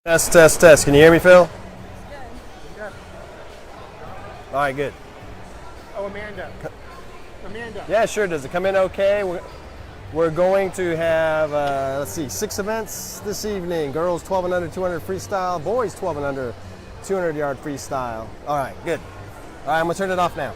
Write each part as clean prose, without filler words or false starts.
Test, test, test. Can you hear me, Phil? Good. All right, good. Oh, Amanda. Yeah, sure. Does it come in okay? We're going to have, let's see, 6 events this evening. Girls 12 and under 200 freestyle. Boys 12 and under 200 yard freestyle. All right, good. All right, I'm going to turn it off now.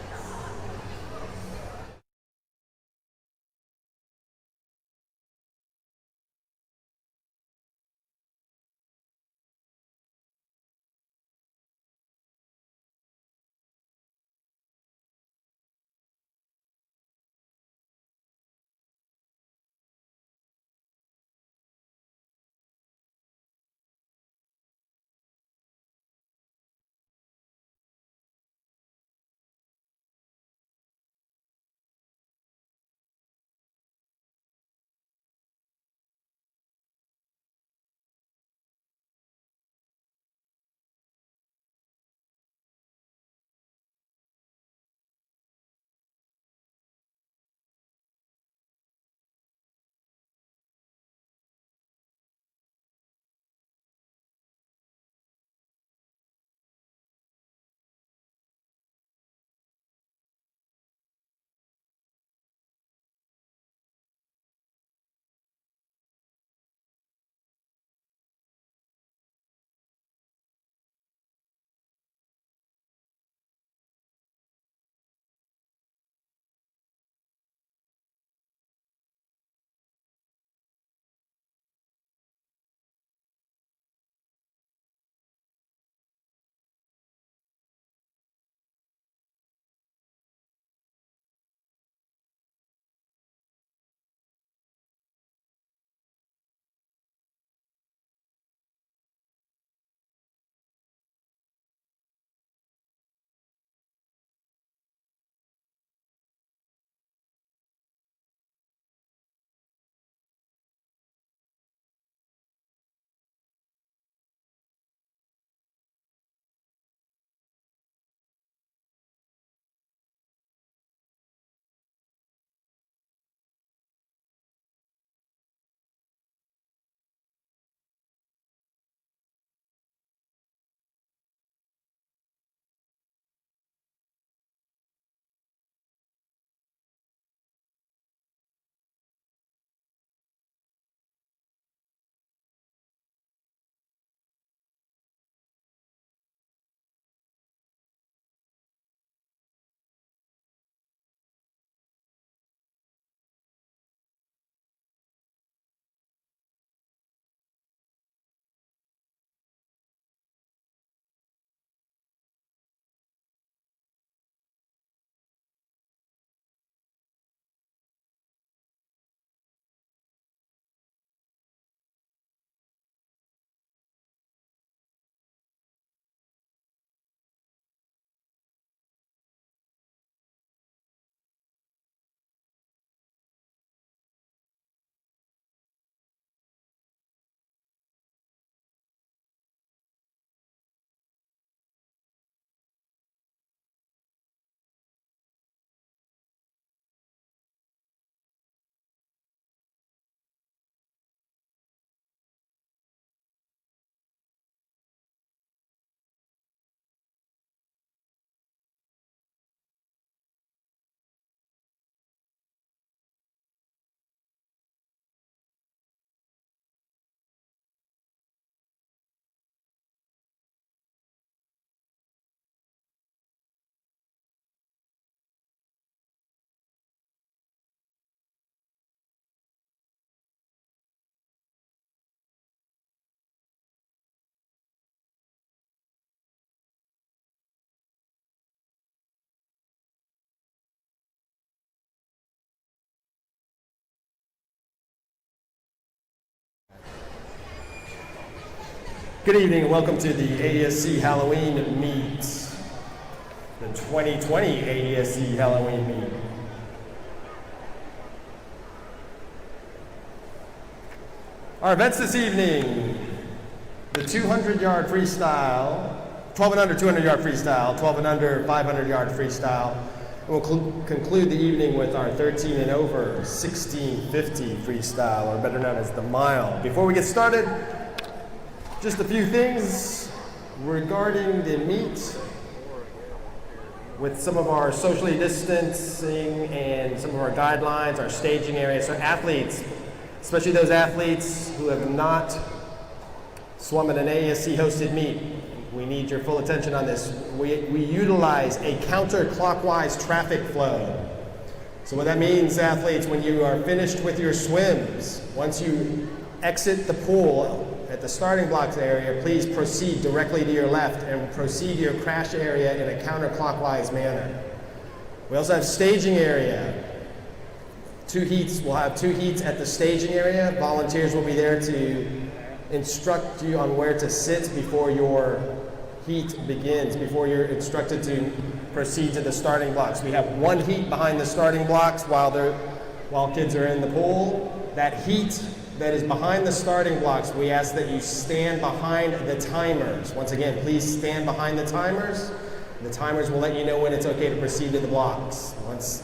Good evening and welcome to the AESC Halloween Meet, the 2020 AESC Halloween Meet. Our events this evening, the 200 yard freestyle, 12 and under 200 yard freestyle, 12 and under 500 yard freestyle. We'll conclude the evening with our 13 and over 1650 freestyle, or better known as the mile. Before we get started, Just a few things regarding the meet with some of our socially distancing and some of our guidelines, our staging area. So athletes, especially those athletes who have not swum at an AESC hosted meet, we need your full attention on this. We utilize a counterclockwise traffic flow. So what that means, athletes, when you are finished with your swims, once you exit the pool at the starting blocks area, please proceed directly to your left and proceed to your crash area in a counterclockwise manner. We also have staging area. 2 heats, we'll have 2 heats at the staging area. Volunteers will be there to instruct you on where to sit before your heat begins, before you're instructed to proceed to the starting blocks. We have 1 heat behind the starting blocks while kids are in the pool. That heat that is behind the starting blocks, we ask that you stand behind the timers. Once again, please stand behind the timers. The timers will let you know when it's okay to proceed to the blocks. Once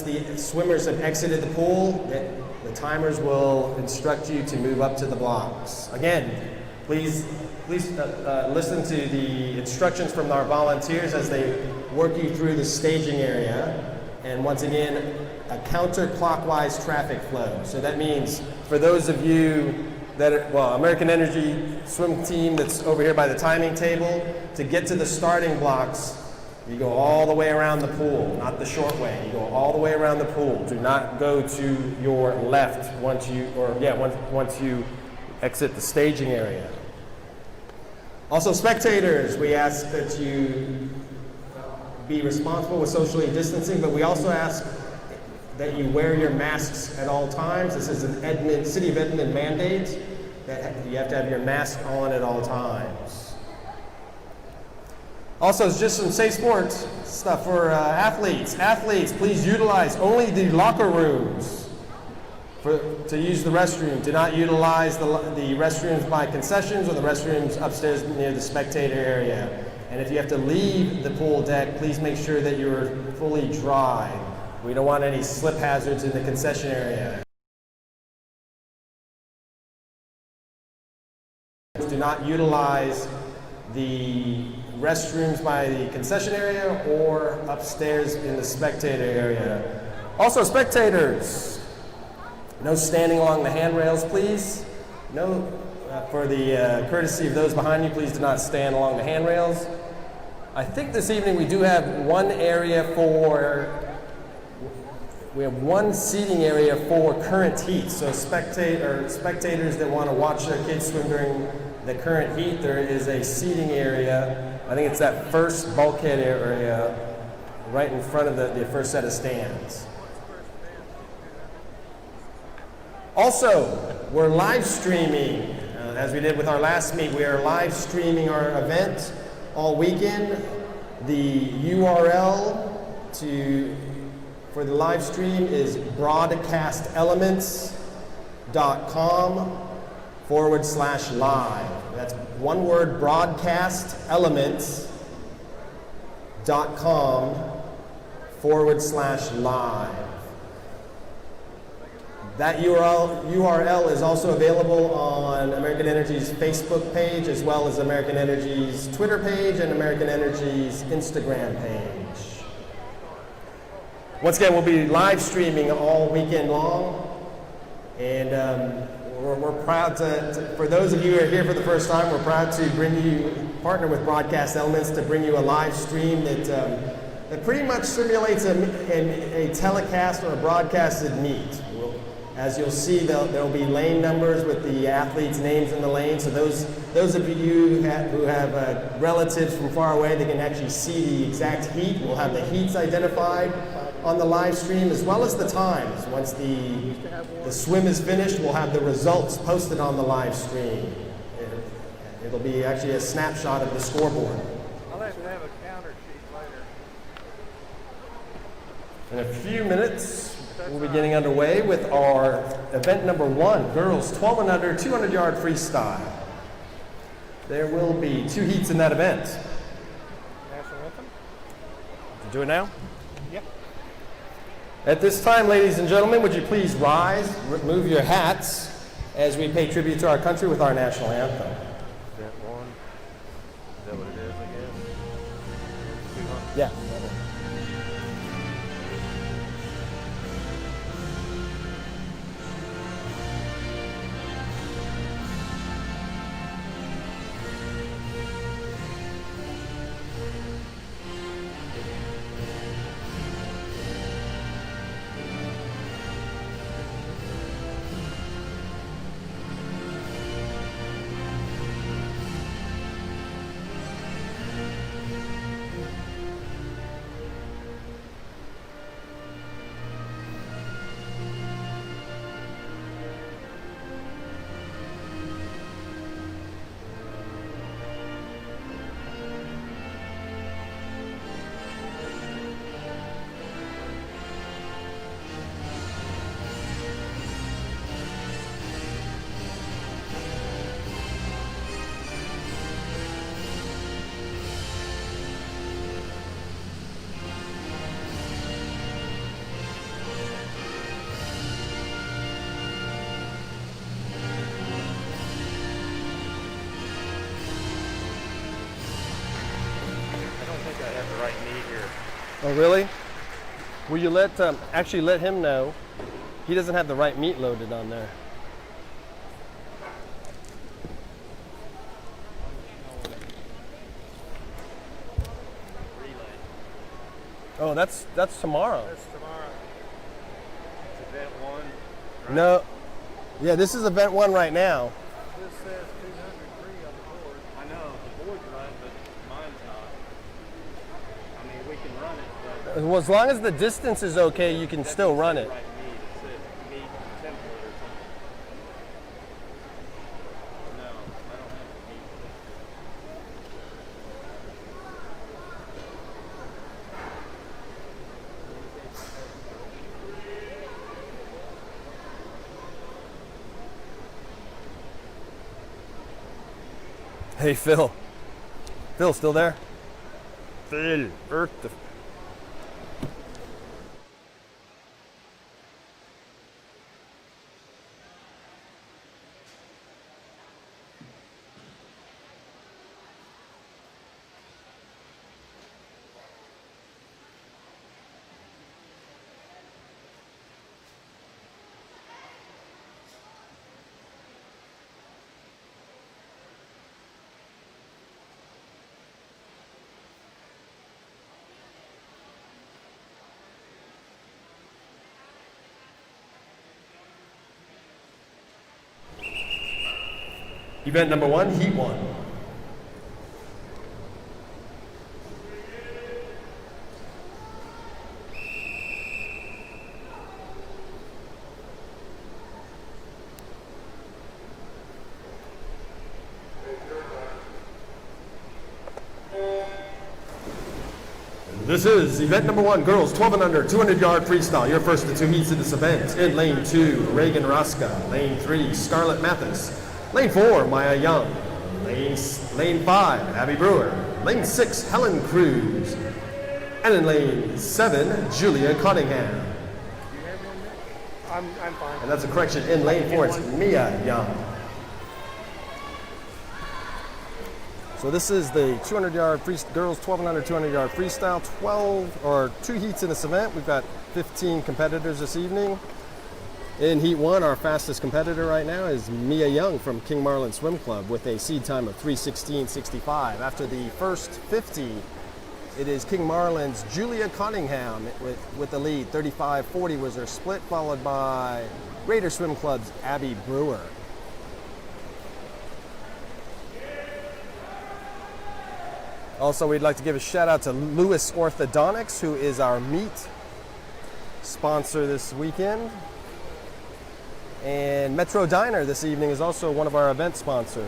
the swimmers have exited the pool, the timers will instruct you to move up to the blocks. Again, please listen to the instructions from our volunteers as they work you through the staging area. And once again, a counterclockwise traffic flow. So that means for those of you that are, American Energy swim team that's over here by the timing table, to get to the starting blocks, you go all the way around the pool, not the short way. You go all the way around the pool. Do not go to your left once you exit the staging area. Also, spectators, we ask that you be responsible with socially distancing, but we also ask that you wear your masks at all times. This is an City of Edmond mandate that you have to have your mask on at all times. Also, it's just some safe sports stuff for athletes. Athletes, please utilize only the locker rooms to use the restroom. Do not utilize the restrooms by concessions or the restrooms upstairs near the spectator area. And if you have to leave the pool deck, please make sure that you're fully dry. We don't want any slip hazards in the concession area. Do not utilize the restrooms by the concession area or upstairs in the spectator area. Also, spectators, no standing along the handrails, please. No, for the courtesy of those behind you, please do not stand along the handrails. I think this evening we do have one seating area for current heat. So spectators that want to watch their kids swim during the current heat, there is a seating area. I think it's that first bulkhead area right in front of the first set of stands. Also, we're live streaming, as we did with our last meet. We are live streaming our event all weekend. The URL for the live stream is broadcastelements.com/live. That's one word, broadcastelements.com/live. That URL is also available on American Energy's Facebook page, as well as American Energy's Twitter page and American Energy's Instagram page. Once again, we'll be live streaming all weekend long, and we're proud for those of you who are here for the first time, we're proud to partner with Broadcast Elements to bring you a live stream that pretty much simulates a telecast or a broadcasted meet. As you'll see, there'll be lane numbers with the athletes' names in the lane. So those of you who have relatives from far away, they can actually see the exact heat. We'll have the heats identified on the live stream, as well as the times. Once the swim is finished, we'll have the results posted on the live stream. It'll be actually a snapshot of the scoreboard. I'll have to have a counter sheet later. In a few minutes, we'll be getting underway with our event number 1, girls 12 and under, 200-yard freestyle. There will be 2 heats in that event. National anthem? Do it now? Yep. At this time, ladies and gentlemen, would you please rise, remove your hats, as we pay tribute to our country with our national anthem. Event 1. Is that what it is, I guess? 200. Yeah. I have the right knee here. Oh, really? Will you actually let him know he doesn't have the right meat loaded on there? Oh, that's tomorrow. That's tomorrow. It's event 1. Right? No. Yeah, this is event 1 right now. This says 203 on the board. I know, the board's right, but mine's not. I mean, we can run it, but... Well, as long as the distance is okay, you can still run it. Right knee. It says knee template or something. No, I don't have the knee Hey, Phil. Phil, still there? Phil, Earth. Event number 1, Heat 1. This is event number 1, girls 12 and under, 200-yard freestyle. Your first of 2 heats in this event. In lane 2, Reagan Raska. Lane 3, Scarlett Mathis. Lane 4, Maya Young. Lane 5, Abby Brewer. Lane 6, Helen Cruz. And in lane 7, Julia Cunningham. I'm fine. And that's a correction. In lane 4, it's Mia Young. So this is the 200-yard girls 12 and under 200-yard freestyle. 2 heats in this event. We've got 15 competitors this evening. In Heat 1, our fastest competitor right now is Mia Young from King Marlin Swim Club with a seed time of 3:16.65. After the first 50, it is King Marlin's Julia Cunningham with the lead. 35:40 was her split, followed by Raider Swim Club's Abby Brewer. Also, we'd like to give a shout out to Lewis Orthodontics, who is our meat sponsor this weekend. And Metro Diner this evening is also one of our event sponsors.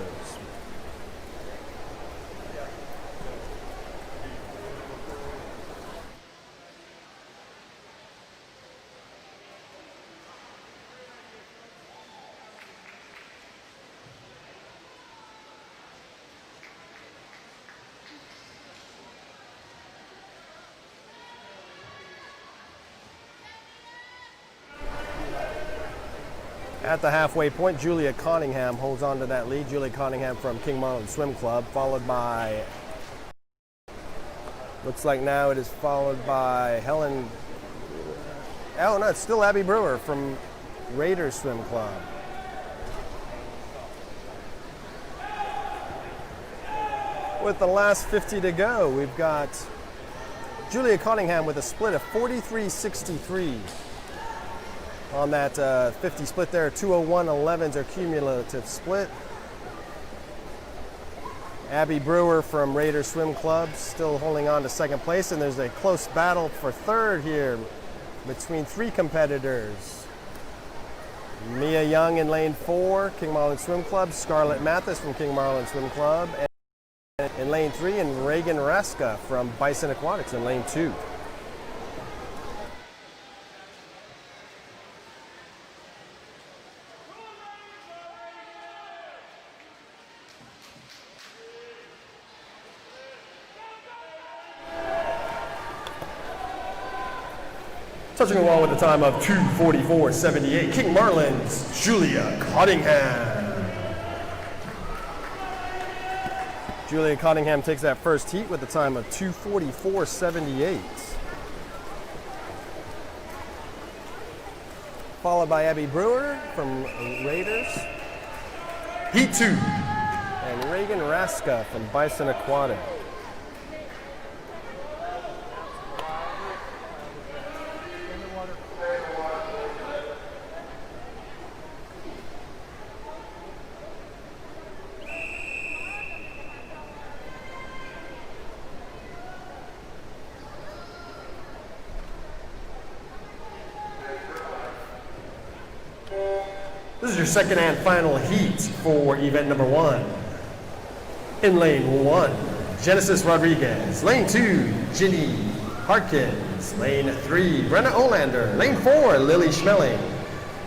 At the halfway point, Julia Conningham holds on to that lead. Julia Conningham from King Marlin Swim Club, followed by, looks like now it is followed by Helen, oh no, it's still Abby Brewer from Raiders Swim Club. With the last 50 to go, we've got Julia Conningham with a split of 43.63. On that 50 split there, 201.11's her cumulative split. Abby Brewer from Raider Swim Club still holding on to second place, and there's a close battle for third here between three competitors. Mia Young in lane 4, King Marlin Swim Club, Scarlett Mathis from King Marlin Swim Club, and in lane 3, and Reagan Raska from Bison Aquatics in lane 2. Touching the wall with a time of 2:44.78, King Marlin's Julia Conningham. Julia Conningham takes that first heat with a time of 2:44.78. Followed by Abby Brewer from Raiders. Heat 2. And Reagan Raska from Bison Aquatic. This is your second and final heat for event number 1. In lane 1, Genesis Rodriguez. Lane 2, Ginny Harkins. Lane 3, Brenna Olander. Lane 4, Lily Schmeling.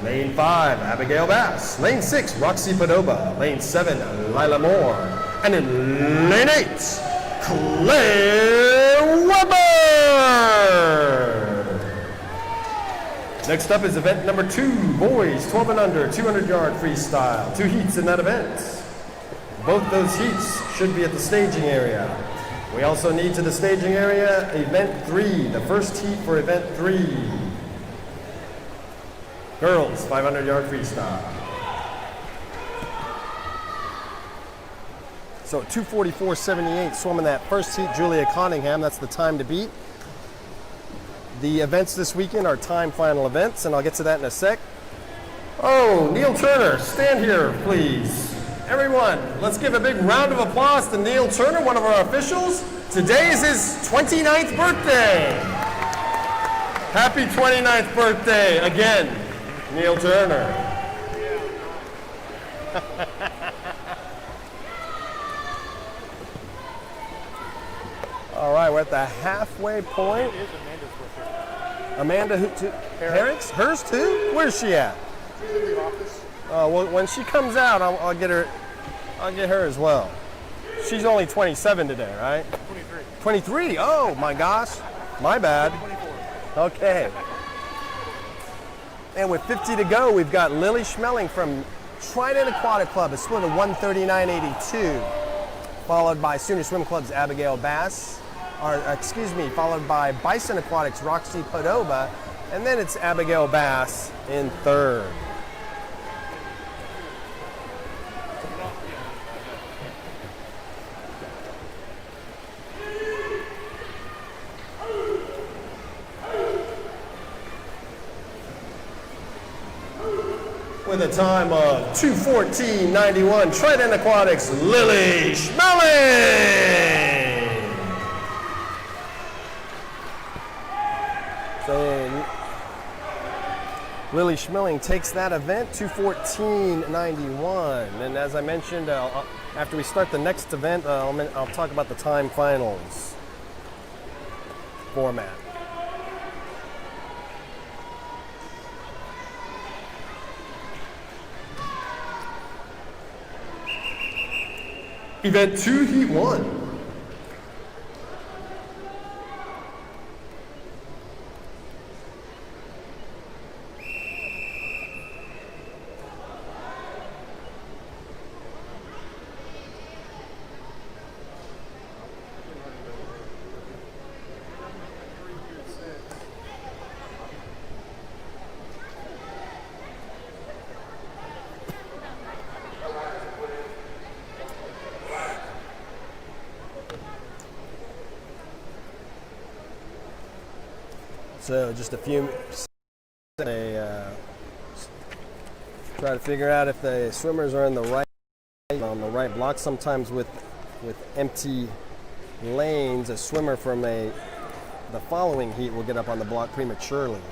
Lane 5, Abigail Bass. Lane 6, Roxy Padova. Lane 7, Lila Moore. And in lane 8, Claire Weber. Next up is event number 2, boys 12 and under, 200-yard freestyle. 2 heats in that event. Both those heats should be at the staging area. We also need to the staging area event 3, the first heat for event 3. Girls 500-yard freestyle. So 2:44.78 swimming that first heat, Julia Conningham. That's the time to beat. The events this weekend are time final events, and I'll get to that in a sec. Oh, Neil Turner, stand here, please. Everyone, let's give a big round of applause to Neil Turner, one of our officials. Today is his 29th birthday. Happy 29th birthday again, Neil Turner. All right, we're at the halfway point. Amanda Herrick's? Hers too? Where's she at? She's in the office. Well, when she comes out, I'll get her. I'll get her as well. She's only 27 today, right? 23. 23? Oh my gosh, my bad. 24. Okay. And with 50 to go, we've got Lily Schmeling from Trident Aquatic Club, a split of 139.82, followed by Sooner Swim Club's Abigail Bass. Followed by Bison Aquatics' Roxy Padova, and then it's Abigail Bass in third. With a time of 2:14.91, Trident Aquatics' Lily Schmeling. So Lily Schmeling takes that event, 2:14.91. And as I mentioned, after we start the next event, I'll talk about the time finals format. Event 2, Heat 1. So just a few. Try to figure out if the swimmers are in the on the right block. Sometimes with empty lanes, a swimmer from the following heat will get up on the block prematurely.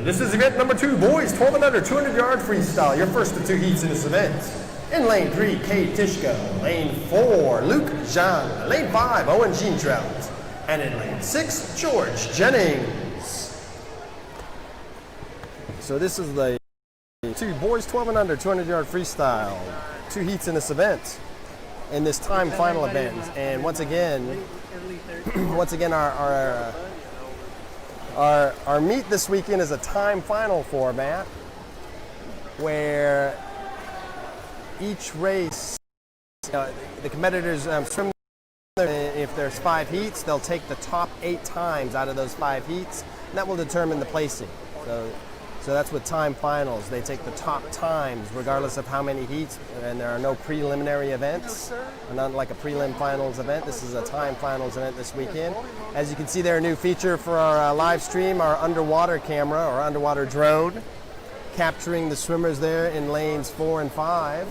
This is event number 2, boys 12 and under, 200-yard freestyle. Your first of 2 heats in this event. In lane 3, Kate Tishko. Lane 4, Luke Zhang. Lane 5, Owen Jean-Trout. And in lane 6, George Jennings. So this is the 2 boys 12 and under, 200-yard freestyle. 2 heats in this event, in this time final event. And once again, our meet this weekend is a time final format where each race, the competitors swim. If there's 5 heats, they'll take the top 8 times out of those 5 heats, and that will determine the placing. So that's with time finals. They take the top times regardless of how many heats, and there are no preliminary events. Not like a prelim finals event. This is a time finals event this weekend. As you can see there, a new feature for our live stream, our underwater camera or underwater drone, capturing the swimmers there in lanes 4 and 5.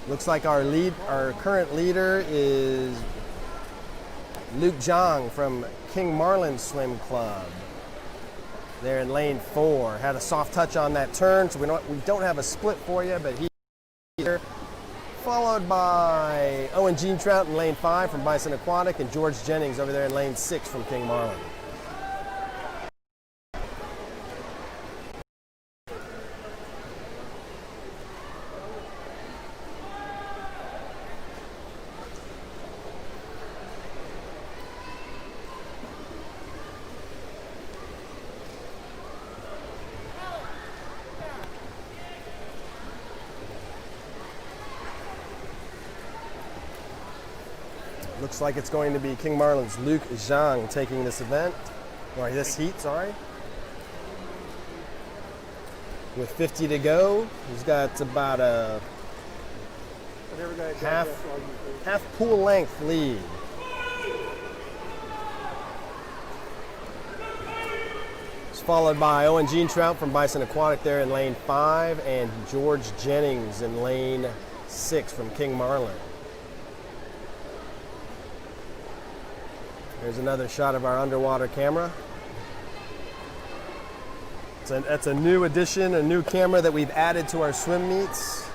Looks like our current leader is Luke Zhang from King Marlin Swim Club. There in lane 4. Had a soft touch on that turn, so we don't have a split for you, but he's here. Followed by Owen Jean-Trout in lane 5 from Bison Aquatic, and George Jennings over there in lane 6 from King Marlin. Looks like it's going to be King Marlin's Luke Zhang taking this event, or this heat, sorry. With 50 to go, he's got about a half pool length lead. It's followed by Owen Jean-Trout from Bison Aquatic there in lane 5, and George Jennings in lane 6 from King Marlin. There's another shot of our underwater camera. That's a new addition, a new camera that we've added to our swim meets.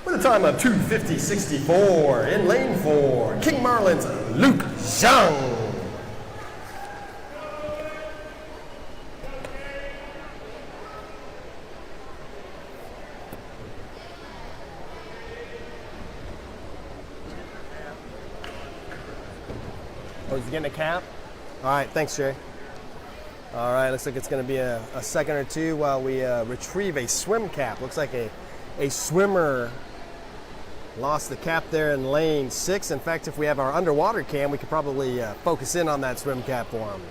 With a time of 2:50.64 in lane 4, King Marlin's Luke Zhang. Oh, he's getting a cap? All right, thanks, Jay. All right, looks like it's going to be a second or two while we retrieve a swim cap. Looks like a swimmer lost the cap there in lane 6. In fact, if we have our underwater cam, we could probably focus in on that swim cap for him.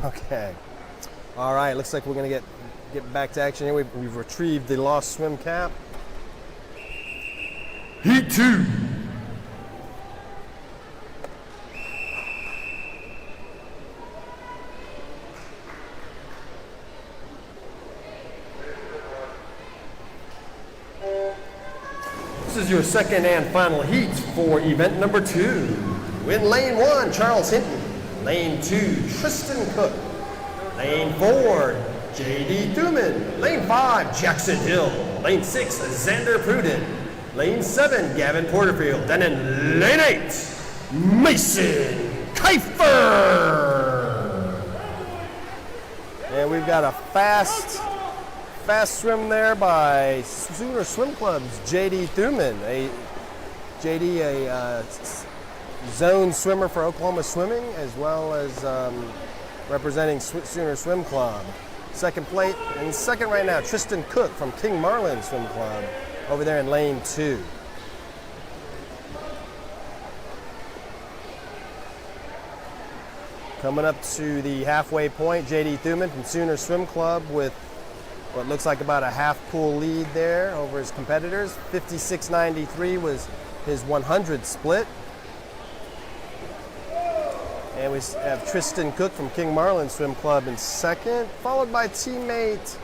Okay. All right. Looks like we're gonna get back to action here. We've retrieved the lost swim cap. Heat 2. This is your second and final heat for event number 2. In lane 1, Charles Hinton. Lane 2, Tristan Cook. Lane 4, J.D. Thuman. Lane 5, Jackson Hill. Lane 6, Xander Pruden. Lane 7, Gavin Porterfield. And in lane 8, Mason Kiefer. And we've got a fast swim there by Sooner Swim Club's JD Thuman. JD, a zone swimmer for Oklahoma Swimming, as well as representing Sooner Swim Club. Second plate, and second right now, Tristan Cook from King Marlin Swim Club over there in lane 2. Coming up to the halfway point, JD Thuman from Sooner Swim Club with what looks like about a half pool lead there over his competitors. 56.93 was his 100 split. And we have Tristan Cook from King Marlin Swim Club in second, followed by teammate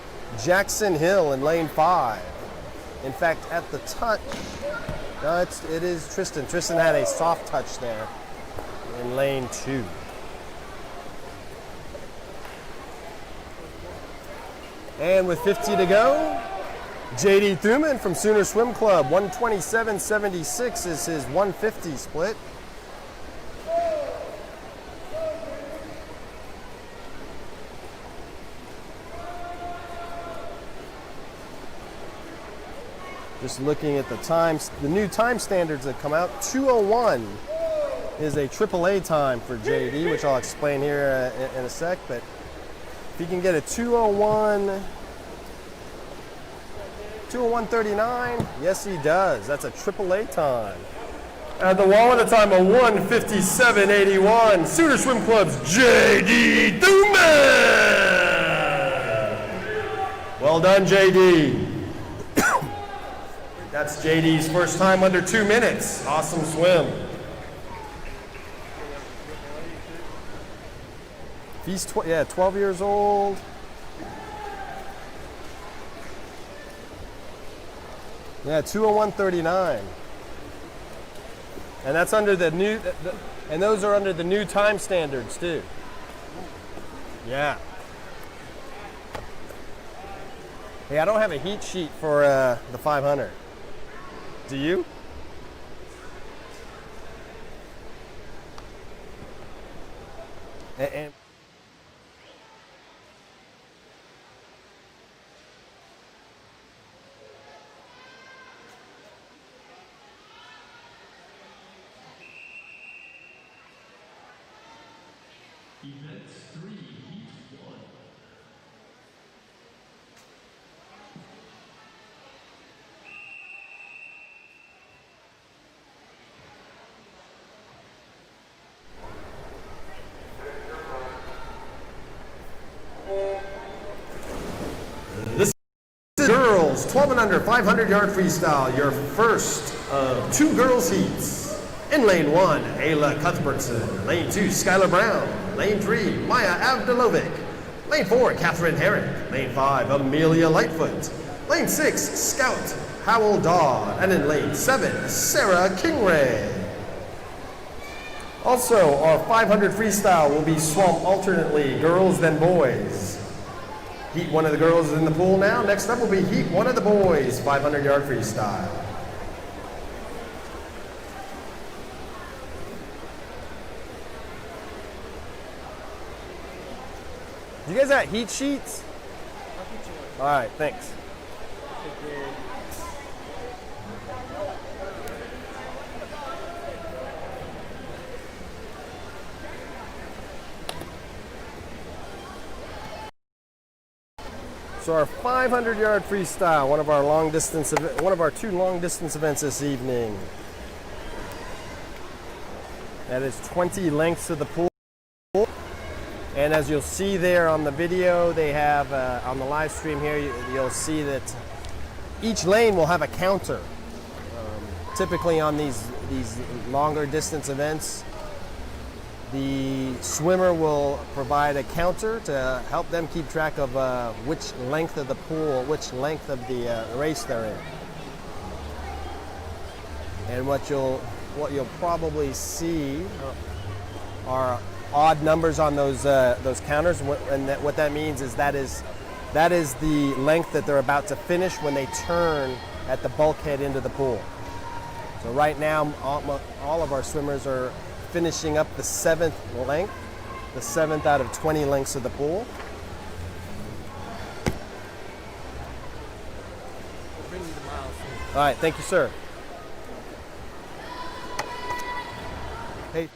Jackson Hill in lane 5. In fact, at the touch, no, it is Tristan. Tristan had a soft touch there in lane 2. And with 50 to go, JD Thuman from Sooner Swim Club, 127.76 is his 150 split. Just looking at the times, the new time standards that come out, 2:01 is a AAA time for JD, which I'll explain here in a sec, but if he can get a 2:01.39, yes he does. That's a AAA time. At the wall at a time of 1:57.81, Sooner Swim Club's JD Thuman. Well done, JD. That's JD's first time under 2 minutes. Awesome swim. He's 12 years old. Yeah, 2:01.39. And that's under the new, and those are under the new time standards too. Yeah. Hey, I don't have a heat sheet for the 500. Do you? And Event 3, Heat 1. this is girls 12 and under 500-yard freestyle, your first of 2 girls heats. In lane 1, Ayla Cuthbertson. Lane 2, Skylar Brown. Lane 3, Maya Avdilovic. Lane 4, Catherine Herrick. Lane 5, Amelia Lightfoot. Lane 6, Scout Howell Dodd. And in lane 7, Sarah Kingray. Also, our 500 freestyle will be swamped alternately, girls then boys. Heat 1 of the girls is in the pool now. Next up will be Heat 1 of the boys, 500-yard freestyle. You guys got heat sheets? All right, thanks. So our 500-yard freestyle, one of our 2 long distance events this evening. That is 20 lengths of the pool. And as you'll see there on the video, they have on the live stream here, you'll see that each lane will have a counter. Typically on these longer distance events, the swimmer will provide a counter to help them keep track of which length of the pool, which length of the race they're in. And what you'll probably see are odd numbers on those counters, and what that means is that is the length that they're about to finish when they turn at the bulkhead into the pool. So right now, all of our swimmers are finishing up the 7th length, the 7th out of 20 lengths of the pool. We'll bring you the miles. All right, thank you, sir. Hey.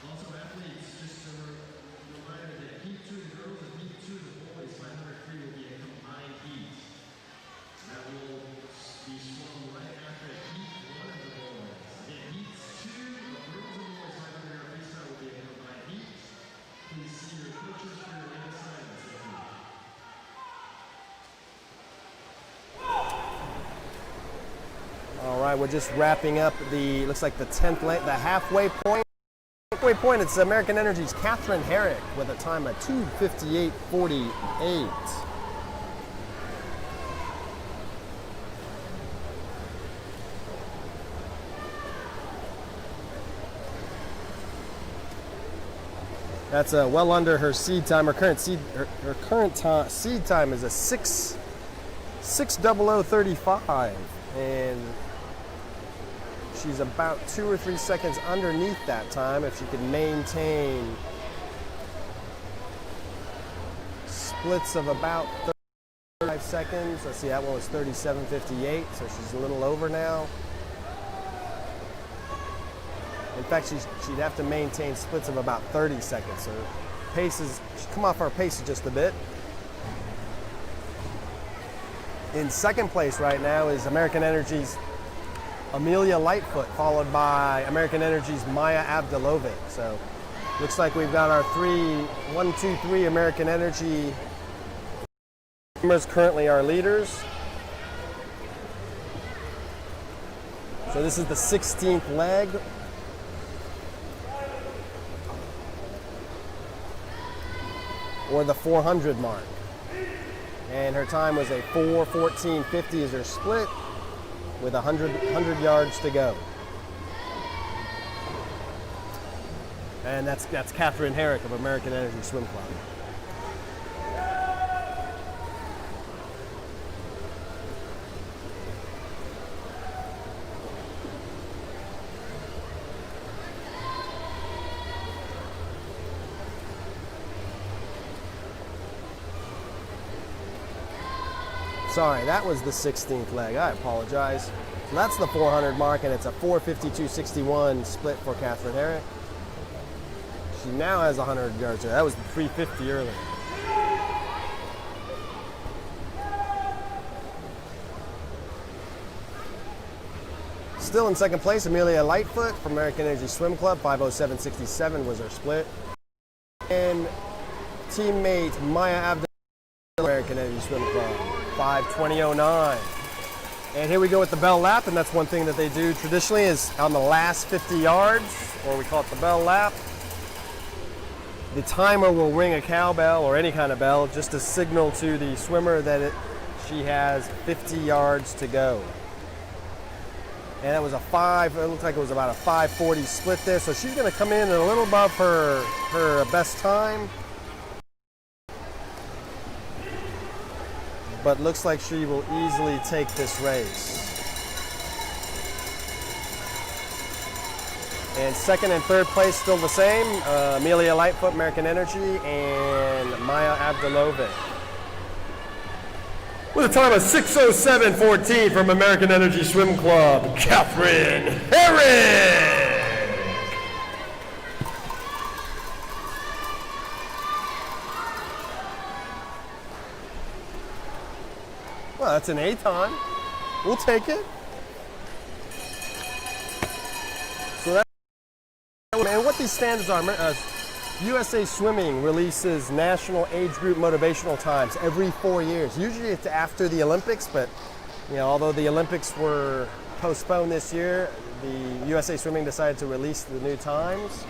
Also, athletes, just a reminder that heat 2 of the girls and heat 2 of the boys, 500 free, will be a combined heat. That will be swung right after heat 1 of the boys. Again, heats 2 of girls and boys, 500 freestyle will be a combined heat. Please see your coaches for your latest assignments. All right, we're just wrapping up the, looks like the 10th length, the halfway point. Halfway point, it's American Energy's Catherine Herrick with a time of 2:58.48. That's well under her seed time. Her current seed seed time is a 6:00:35, and she's about 2 or 3 seconds underneath that time if she can maintain splits of about 35 seconds. Let's see, that one was 37.58, so she's a little over now. In fact, she'd have to maintain splits of about 30 seconds. So pace is, she'd come off our pace just a bit. In second place right now is American Energy's Amelia Lightfoot, followed by American Energy's Maya Abdelovic. So looks like we've got our 1, 2, 3 American Energy swimmers currently our leaders. So this is the 16th leg. Or the 400 mark. And her time was a 4:14.50 is her split with 100 yards to go. And that's Catherine Herrick of American Energy Swim Club. Sorry, that was the 16th leg. I apologize. So that's the 400 mark, and it's a 4:52.61 split for Catherine Herrick. She now has 100 yards. That was the 350 earlier. Still in second place, Amelia Lightfoot from American Energy Swim Club. 5:07.67 was her split. And teammate Maya Abdel, American Energy Swim Club. 5:20.09. And here we go with the bell lap, and that's one thing that they do traditionally is on the last 50 yards, or we call it the bell lap. The timer will ring a cowbell or any kind of bell just to signal to the swimmer that she has 50 yards to go. And that was it looked like it was about a 5:40 split there, so she's going to come in a little above her best time. But looks like she will easily take this race. And second and third place still the same, Amelia Lightfoot, American Energy, and Maya Abdelovic. With a time of 6:07.14 from American Energy Swim Club, Catherine Herrick. Well, that's an A time. We'll take it. So that, and what these standards are, USA Swimming releases national age group motivational times every 4 years. Usually it's after the Olympics, but although the Olympics were postponed this year, the USA Swimming decided to release the new times.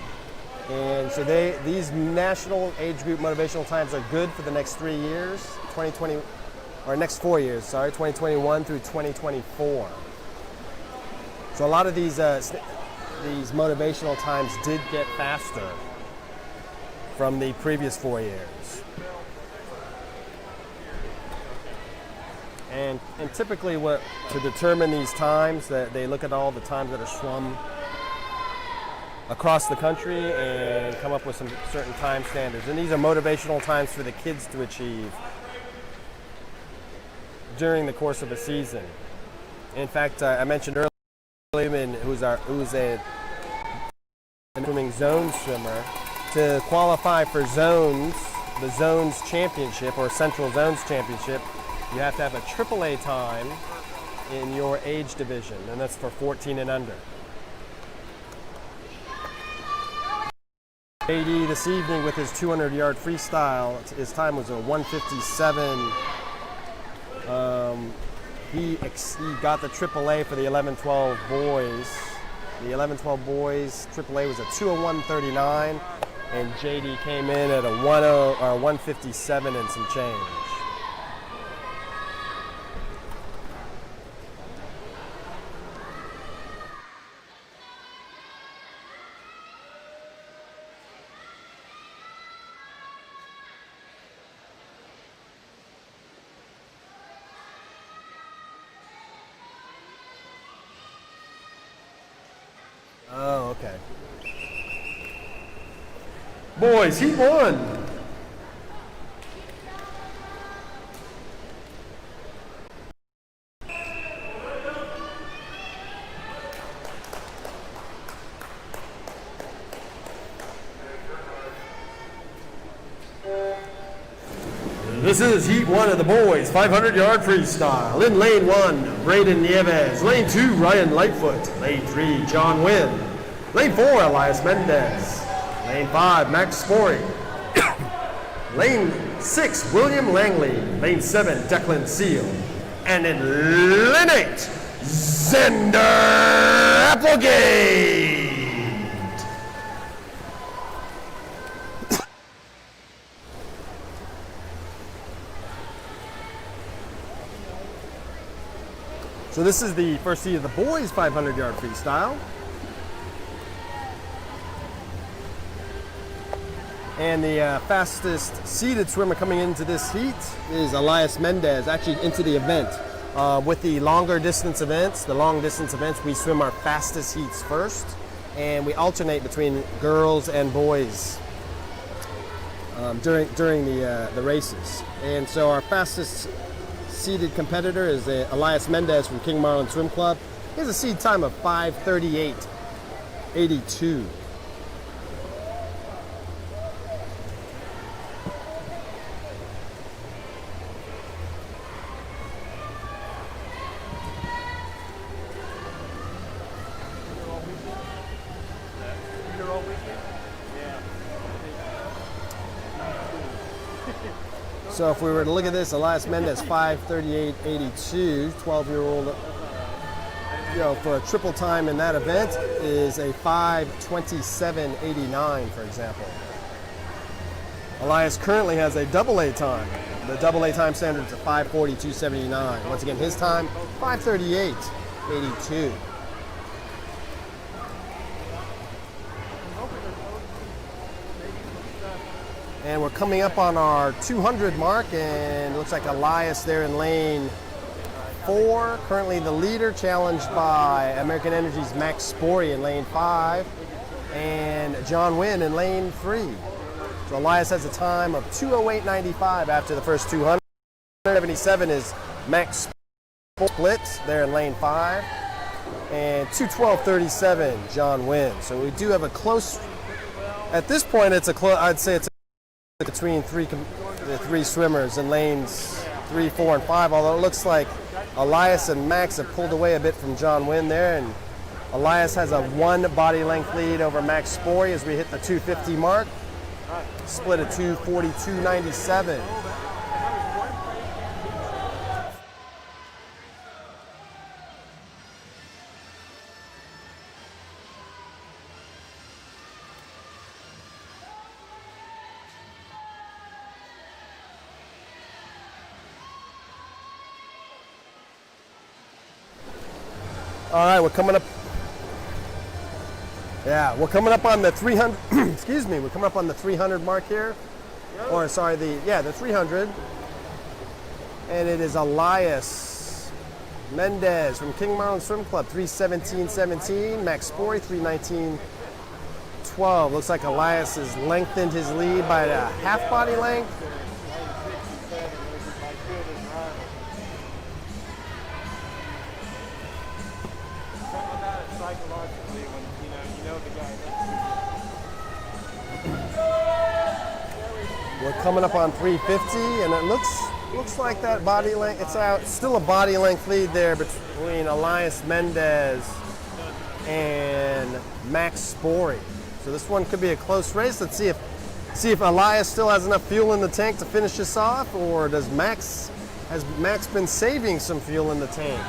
And so these national age group motivational times are good for the next 3 years, 2020. or next 4 years, sorry, 2021 through 2024. So a lot of these motivational times did get faster from the previous 4 years. And typically to determine these times, that they look at all the times that are swum across the country and come up with some certain time standards. And these are motivational times for the kids to achieve during the course of a season. In fact, I mentioned earlier, who's a swimming zone swimmer, to qualify for zones, the zones championship or central zones championship, you have to have a AAA time in your age division, and that's for 14 and under. JD this evening with his 200-yard freestyle, his time was a 1:57. He got the AAA for the 11-12 boys. The 11-12 boys AAA was a 2:01:39, and JD came in at a 1:57 and some change. Oh, okay. Boys, Heat 1. This is Heat 1 of the boys, 500-yard freestyle. In lane 1, Braden Nieves. Lane 2, Ryan Lightfoot. Lane 3, John Wynn. Lane 4, Elias Mendez. Lane 5, Max Spory. Lane 6, William Langley. Lane 7, Declan Seal. And in lane 8, Zender Applegate. So this is the first heat of the boys 500-yard freestyle. And the fastest seated swimmer coming into this heat is Elias Mendez, actually into the event. With the longer distance events, we swim our fastest heats first, and we alternate between girls and boys during the races. And so our fastest seeded competitor is Elias Mendez from King Marlin Swim Club. He has a seed time of 5:38.82. So if we were to look at this, Elias Mendez, 5:38.82, 12-year-old, for a triple time in that event is a 5:27.89, for example. Elias currently has a double-A time. The double-A time standard is a 5:42.79. Once again, his time, 5:38.82. And we're coming up on our 200 mark, and it looks like Elias there in lane 4, currently the leader, challenged by American Energy's Max Spory in lane 5, and John Wynn in lane 3. So Elias has a time of 2:08.95 after the first 200. 77 is Max Split there in lane 5, and 2:12.37 John Wynn. So we do have a close. At this point, I'd say it's between the three swimmers in lanes 3, 4, and 5, although it looks like Elias and Max have pulled away a bit from John Wynn there, and Elias has a 1 body length lead over Max Spory as we hit the 250 mark, split at 2:42.97. All right, we're coming up. Yeah, we're coming up on the 300. Excuse me, we're coming up on the 300 mark here. Or sorry, the 300. And it is Elias Mendez from King Marlin Swim Club, 317.17. Max Spory, 319.12. Looks like Elias has lengthened his lead by a half body length. We're coming up on 350, and it looks like that body length. It's out. Still a body length lead there between Elias Mendez and Max Spory. So this one could be a close race. Let's see if Elias still has enough fuel in the tank to finish this off, or has Max been saving some fuel in the tank?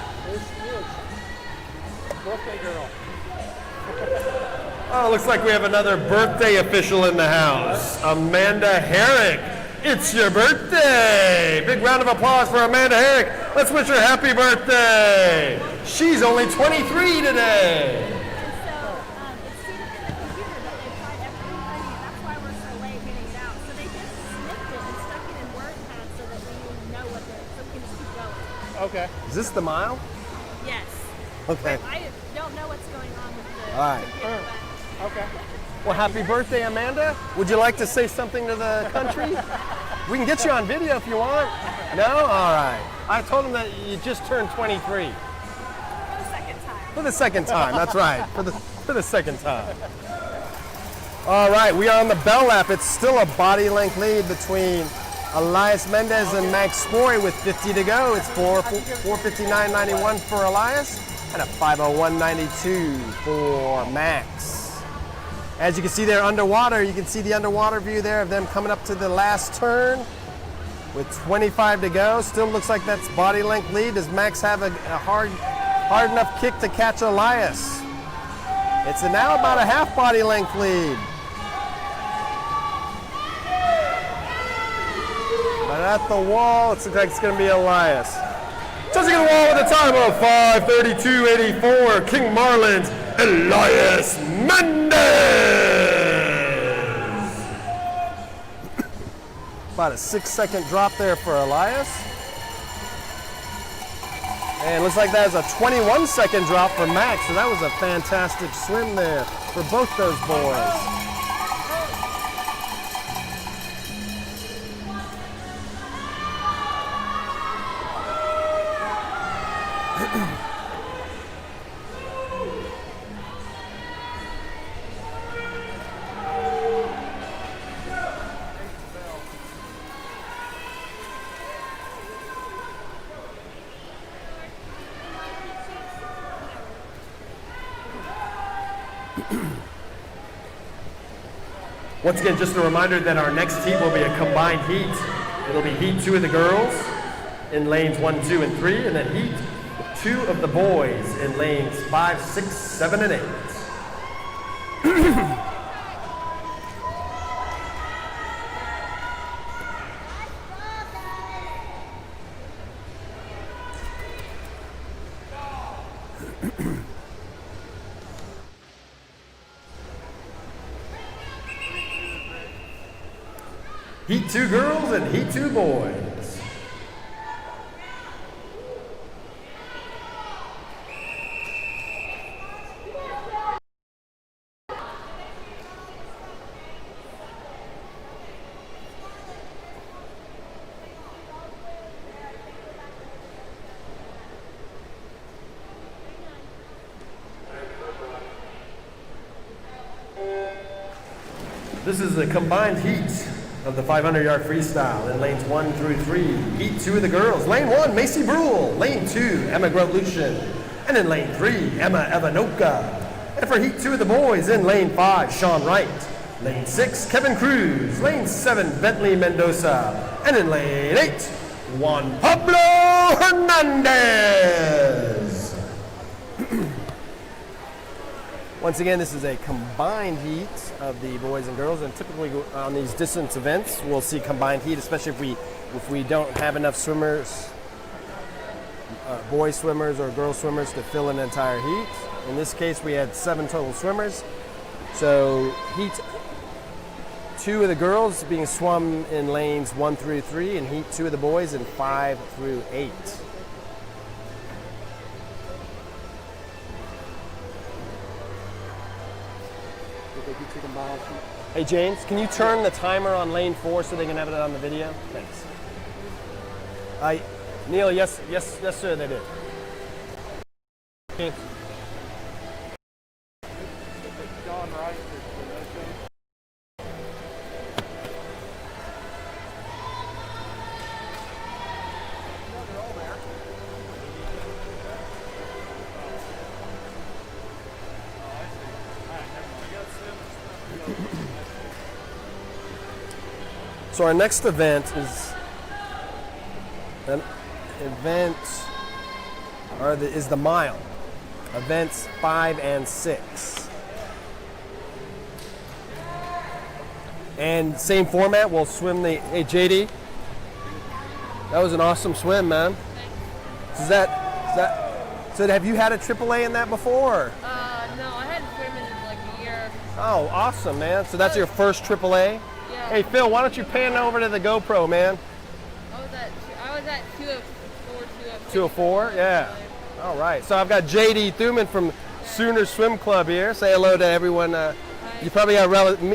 Birthday girl. Oh, looks like we have another birthday official in the house. Amanda Herrick. It's your birthday. Big round of applause for Amanda Herrick. Let's wish her happy birthday. She's only 23 today. And so it's seen in the computer, but they tried everything, and that's why we're so late getting it out. So they just snipped it and stuck it in WordPad so that we know what so we can just keep going. Okay. Is this the mile? Yes. Okay. I don't know what's going on with the All right. computer, but Okay. Well, happy birthday, Amanda. Would you like to say something to the country? We can get you on video if you want. No? All right. I told him that you just turned 23. for the second time. For the second time, that's right. For the second time. All right, we are on the bell lap. It's still a body length lead between Elias Mendez and Max Spory with 50 to go. It's 4:59.91 for Elias and a 5:01.92 for Max. As you can see there underwater, you can see the underwater view there of them coming up to the last turn with 25 to go. Still looks like that's body length lead. Does Max have a hard enough kick to catch Elias? It's now about a half body length lead. But at the wall, it looks like it's going to be Elias. Touching the wall with a time of 5:32.84, King Marlin's Elias Mendez. About a 6-second drop there for Elias. And it looks like that is a 21-second drop for Max, so that was a fantastic swim there for both those boys. Once again, just a reminder that our next heat will be a combined heat. It'll be heat 2 of the girls in lanes 1, 2, and 3, and then heat 2 of the boys in lanes 5, 6, 7, and 8. Heat 2 girls and Heat 2 boys. This is the combined heat of the 500-yard freestyle in lanes 1 through 3. Heat 2 of the girls. Lane 1, Macy Brule. Lane 2, Emma Grotlucian. And in lane 3, Emma Evanoka. And for Heat 2 of the boys in lane 5, Sean Wright. Lane 6, Kevin Cruz. Lane 7, Bentley Mendoza. And in lane 8, Juan Pablo Hernandez. Once again, this is a combined heat of the boys and girls, and typically on these distance events, we'll see combined heat, especially if we don't have enough swimmers boy swimmers or girl swimmers to fill an entire heat. In this case, we had 7 total swimmers. So heat 2 of the girls being swum in lanes 1 through 3, and heat 2 of the boys in 5 through 8. Hey James, can you turn the timer on lane 4 so they can have it on the video? Thanks. Neil, yes, sir, they did. Okay. John Rice is the no-show. So our next event is the mile, events 5 and 6, and same format. We'll swim the. Hey JD, that was an awesome swim, man. Is that? So have you had a AAA in that before? No, I hadn't swum in like a year. Oh, awesome, man. So that's your first AAA? Yeah. Hey Phil, why don't you pan over to the GoPro, man? I was at 204, 204, yeah. All right. So I've got JD Thuman from Sooner Swim Club here. Say hello to everyone. You probably have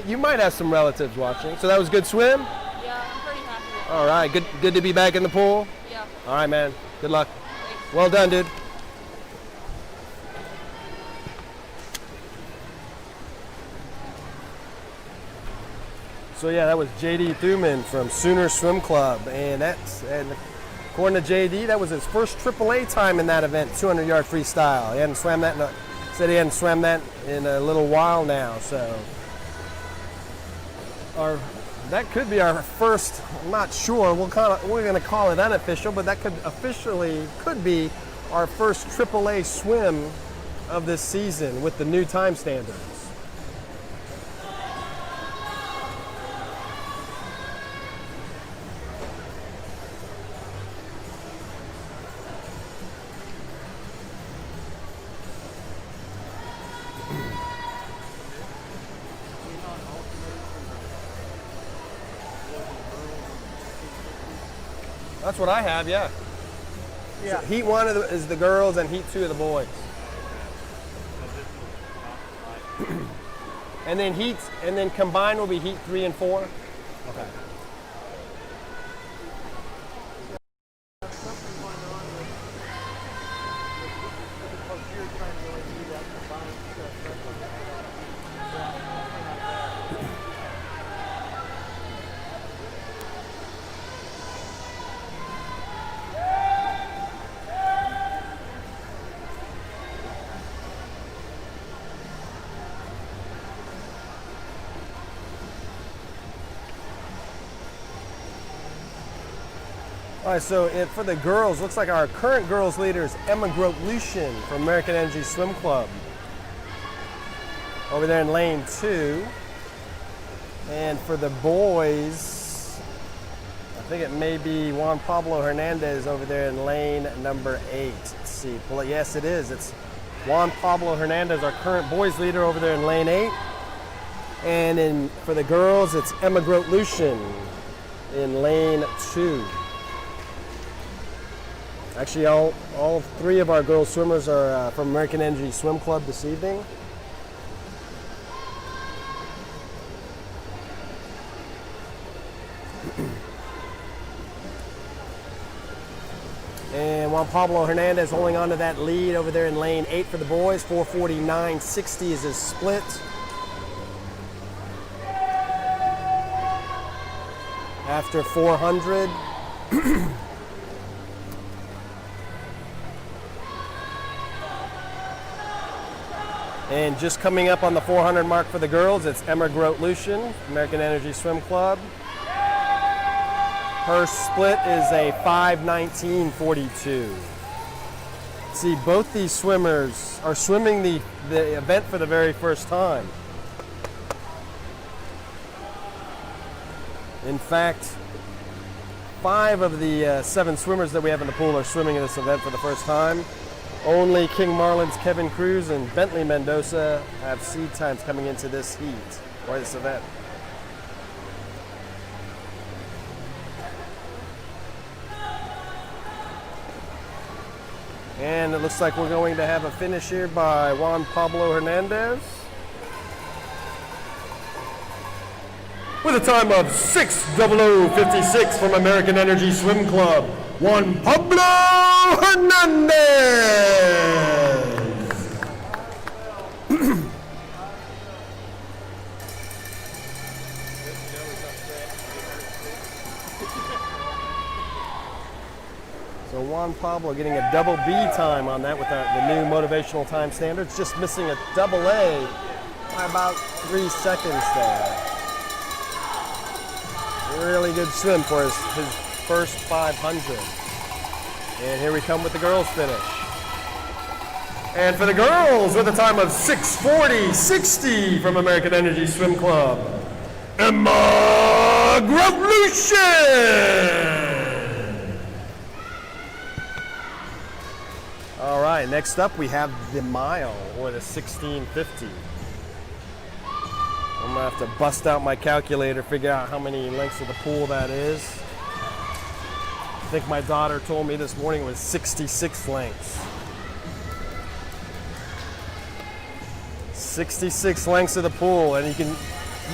you might have some relatives watching. So that was a good swim? Yeah, I'm pretty happy with it. All right. Good to be back in the pool. Yeah. All right, man. Good luck. Thanks. Well done, dude. So yeah, that was JD Thuman from Sooner Swim Club, and according to JD, that was his first AAA time in that event, 200-yard freestyle. He hadn't swam that. Said he hadn't swam that in a little while now. So that could be our first. I'm not sure. We're going to call it unofficial, but that could be our first AAA swim of this season with the new time standards. That's what I have, yeah. Yeah. So heat 1 is the girls and heat 2 of the boys. And then combined will be heat 3 and 4? Okay. All right, so for the girls, looks like our current girls leader is Emma Grote-Lucien from American Energy Swim Club. Over there in lane 2. And for the boys, I think it may be Juan Pablo Hernandez over there in lane number 8. Let's see. Yes, it is. It's Juan Pablo Hernandez, our current boys leader over there in lane 8. And for the girls, it's Emma Grote-Lucien in lane 2. Actually, all 3 of our girls swimmers are from American Energy Swim Club this evening. And Juan Pablo Hernandez holding on to that lead over there in lane 8 for the boys. 4:49.60 is his split. After 400. And just coming up on the 400 mark for the girls, it's Emma Grote-Lucien, American Energy Swim Club. Her split is a 5:19.42. See, both these swimmers are swimming the event for the very first time. In fact, 5 of the 7 swimmers that we have in the pool are swimming in this event for the first time. Only King Marlin's Kevin Cruz and Bentley Mendoza have seed times coming into this heat or this event. And it looks like we're going to have a finish here by Juan Pablo Hernandez with a time of 6:00:56 from American Energy Swim Club, Juan Pablo Hernandez. So Juan Pablo getting a double B time on that with the new motivational time standards, just missing a double A by about 3 seconds there. Really good swim for his first 500. And here we come with the girls' finish. And for the girls with a time of 6:40:60 from American Energy Swim Club, Emma Gravlucian. All right, next up we have the mile, or the 1650. I'm gonna have to bust out my calculator, figure out how many lengths of the pool that is. I think my daughter told me this morning it was 66 lengths. 66 lengths of the pool, and you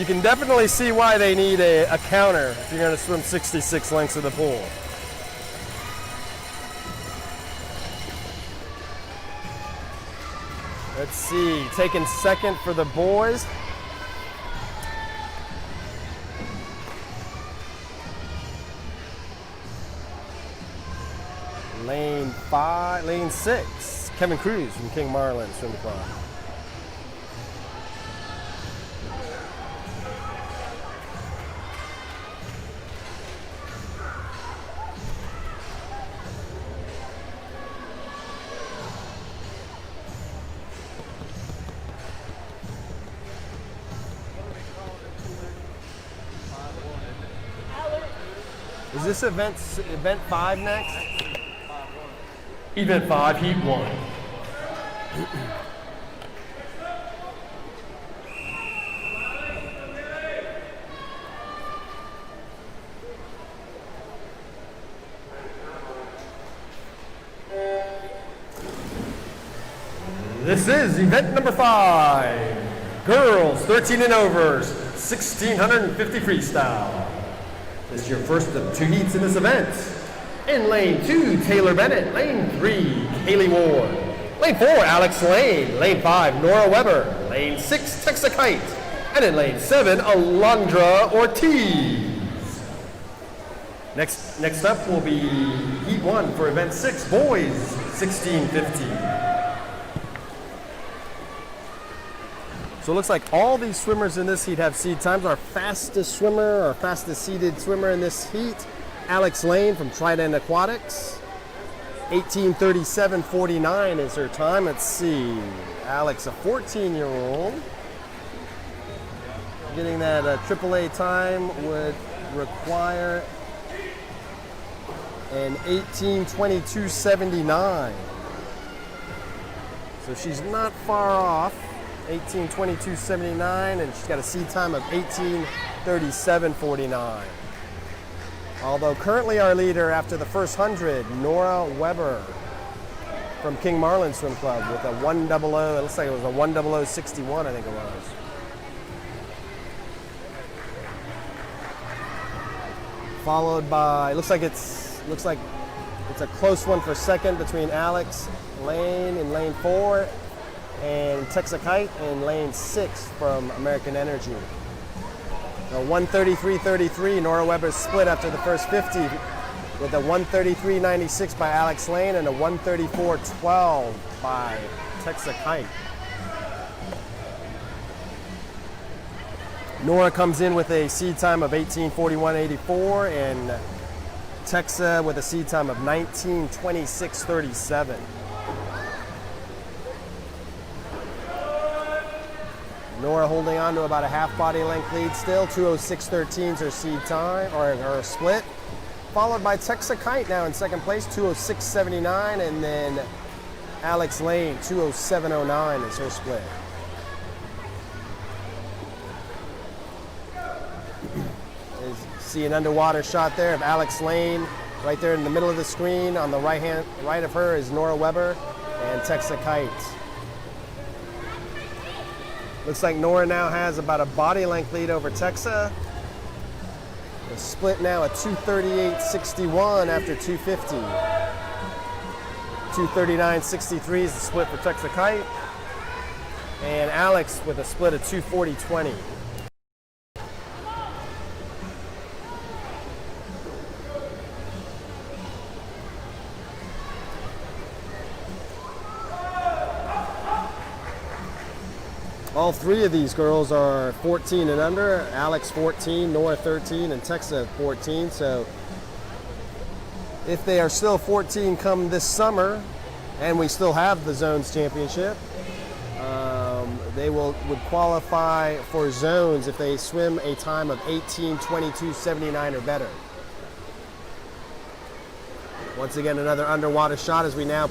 can definitely see why they need a counter if you're gonna swim 66 lengths of the pool. Let's see, taking second for the boys. Lane 6, Kevin Cruz from King Marlin Swim Club. Is this event 5 next? Event 5, Heat 1. This is event number 5. Girls 13 and overs, 1650 freestyle. This is your first of 2 heats in this event. In lane 2, Taylor Bennett. Lane 3, Kaylee Ward. Lane 4, Alex Lane. Lane 5, Nora Weber. Lane 6, Texa Kite. And in lane 7, Alondra Ortiz. Next up will be Heat 1 for event 6, boys 1650. So it looks like all these swimmers in this heat have seed times. Our fastest swimmer, our fastest seeded swimmer in this heat, Alex Lane from Trident Aquatics. 18:37:49 is her time. Let's see. Alex, a 14-year-old. Getting that AAA time would require an 18:22:79. So she's not far off. 18:22:79, and she's got a seed time of 18:37:49. Although currently our leader after the first 100, Nora Weber from King Marlin Swim Club with a 100. It looks like it was a 100:61, I think it was. Followed by, looks like it's a close one for second between Alex Lane in lane 4 and Texa Kite in lane 6 from American Energy. 1:33:33, Nora Weber split after the first 50 with a 1:33:96 by Alex Lane and a 1:34:12 by Texa Kite. Nora comes in with a seed time of 18:41:84 and Texa with a seed time of 19:26:37. Nora holding on to about a half body length lead still. 2:06:13 is her seed time, or her split. followed by Texa Kite now in second place, 206.79, and then Alex Lane, 207.09 is her split. See an underwater shot there of Alex Lane right there in the middle of the screen. On the right of her is Nora Weber and Texa Kite. Looks like Nora now has about a body length lead over Texa. The split now at 238.61 after 250. 239.63 is the split for Texa Kite. And Alex with a split of 240.20. All three of these girls are 14 and under. Alex 14, Nora 13, and Texa 14. So if they are still 14 come this summer, and we still have the Zones Championship, they would qualify for Zones if they swim a time of 18:22.79 or better. Once again, another underwater shot as we now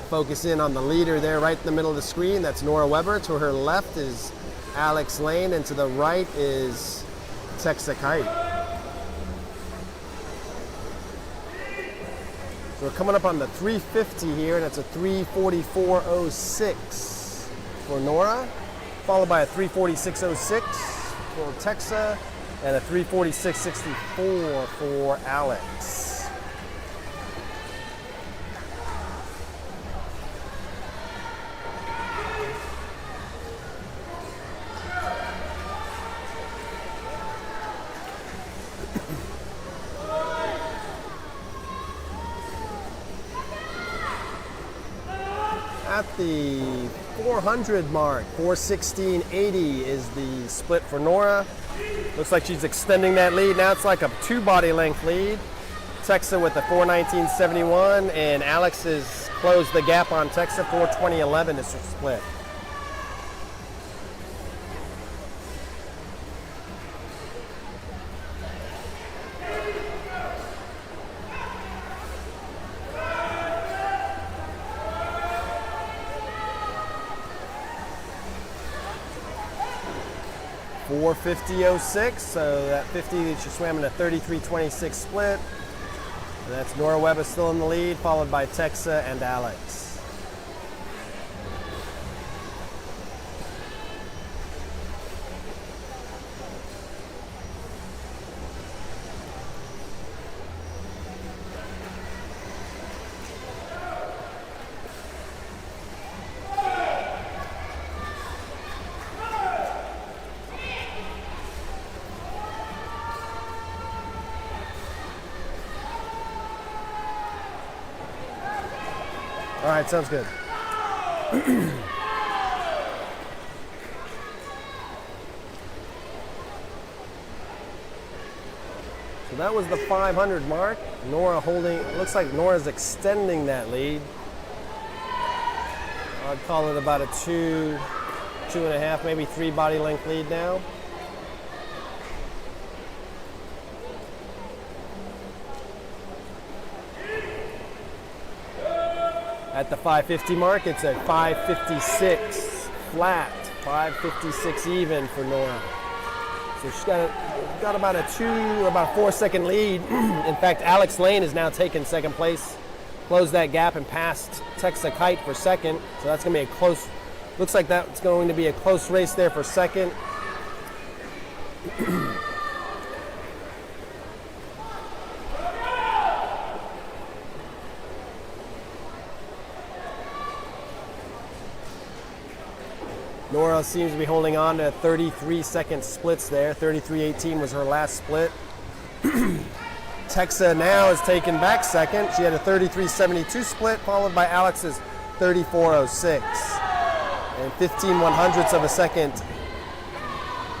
focus in on the leader there right in the middle of the screen. That's Nora Weber. To her left is Alex Lane, and to the right is Texa Kite. So we're coming up on the 350 here, and it's a 344.06 for Nora, followed by a 346.06 for Texa, and a 346.64 for Alex. At the 400 mark, 416.80 is the split for Nora. Looks like she's extending that lead. Now it's like a 2 body length lead. Texa with a 419.71, and Alex has closed the gap on Texa. 420.11 is her split. .450.06, so that 50 that she swam in a 33.26 split. And that's Nora Weber still in the lead, followed by Texa and Alex. All right, sounds good. So that was the 500 mark. Nora holding, it looks like Nora's extending that lead. I'd call it about a 2.5, maybe 3 body length lead now. At the 550 mark, it's a 556 flat, 556 even for Nora. So she's got about a 4-second lead. In fact, Alex Lane is now taking second place, closed that gap and passed Texa Kite for second. So that's going to be a close, looks like that's going to be a close race there for second. Nora seems to be holding on to 33-second splits there. 33.18 was her last split. Texa now is taken back second. She had a 33.72 split, followed by Alex's 34.06. And 15/100ths of a second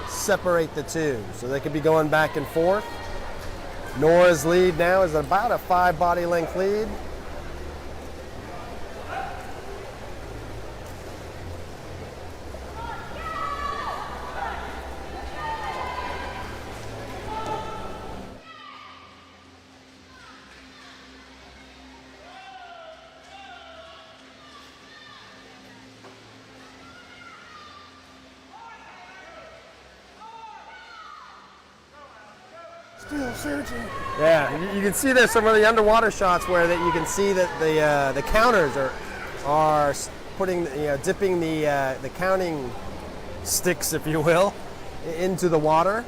separate the two. So they could be going back and forth. Nora's lead now is about a 5 body length lead. Still searching. Yeah, you can see there's some of the underwater shots where that you can see that the counters are putting, dipping the counting sticks, if you will, into the water.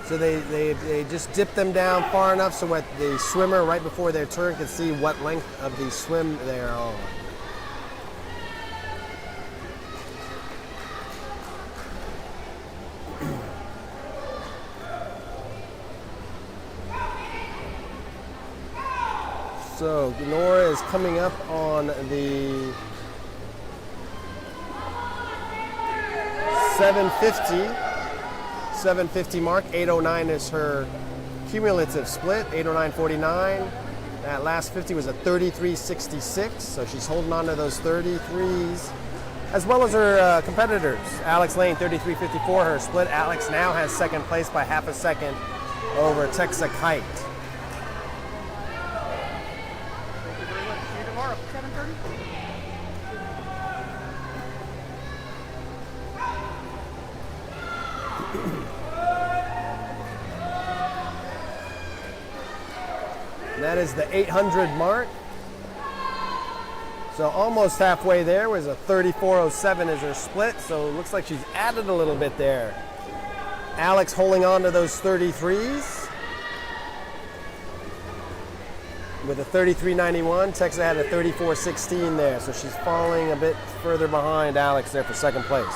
So they just dip them down far enough so that the swimmer right before their turn can see what length of the swim they are on. So Nora is coming up on the 750 mark. 809 is her cumulative split. 809.49. That last 50 was a 33.66. So she's holding on to those 33s, as well as her competitors. Alex Lane 33.54 her split. Alex now has second place by half a second over Texa Kite. Thank you very much. See you tomorrow, 7:30. That is the 800 mark. So almost halfway there. Was a 34.07 is her split. So it looks like she's added a little bit there. Alex holding on to those 33s with a 33.91. Texa had a 34.16 there. So she's falling a bit further behind Alex there for second place.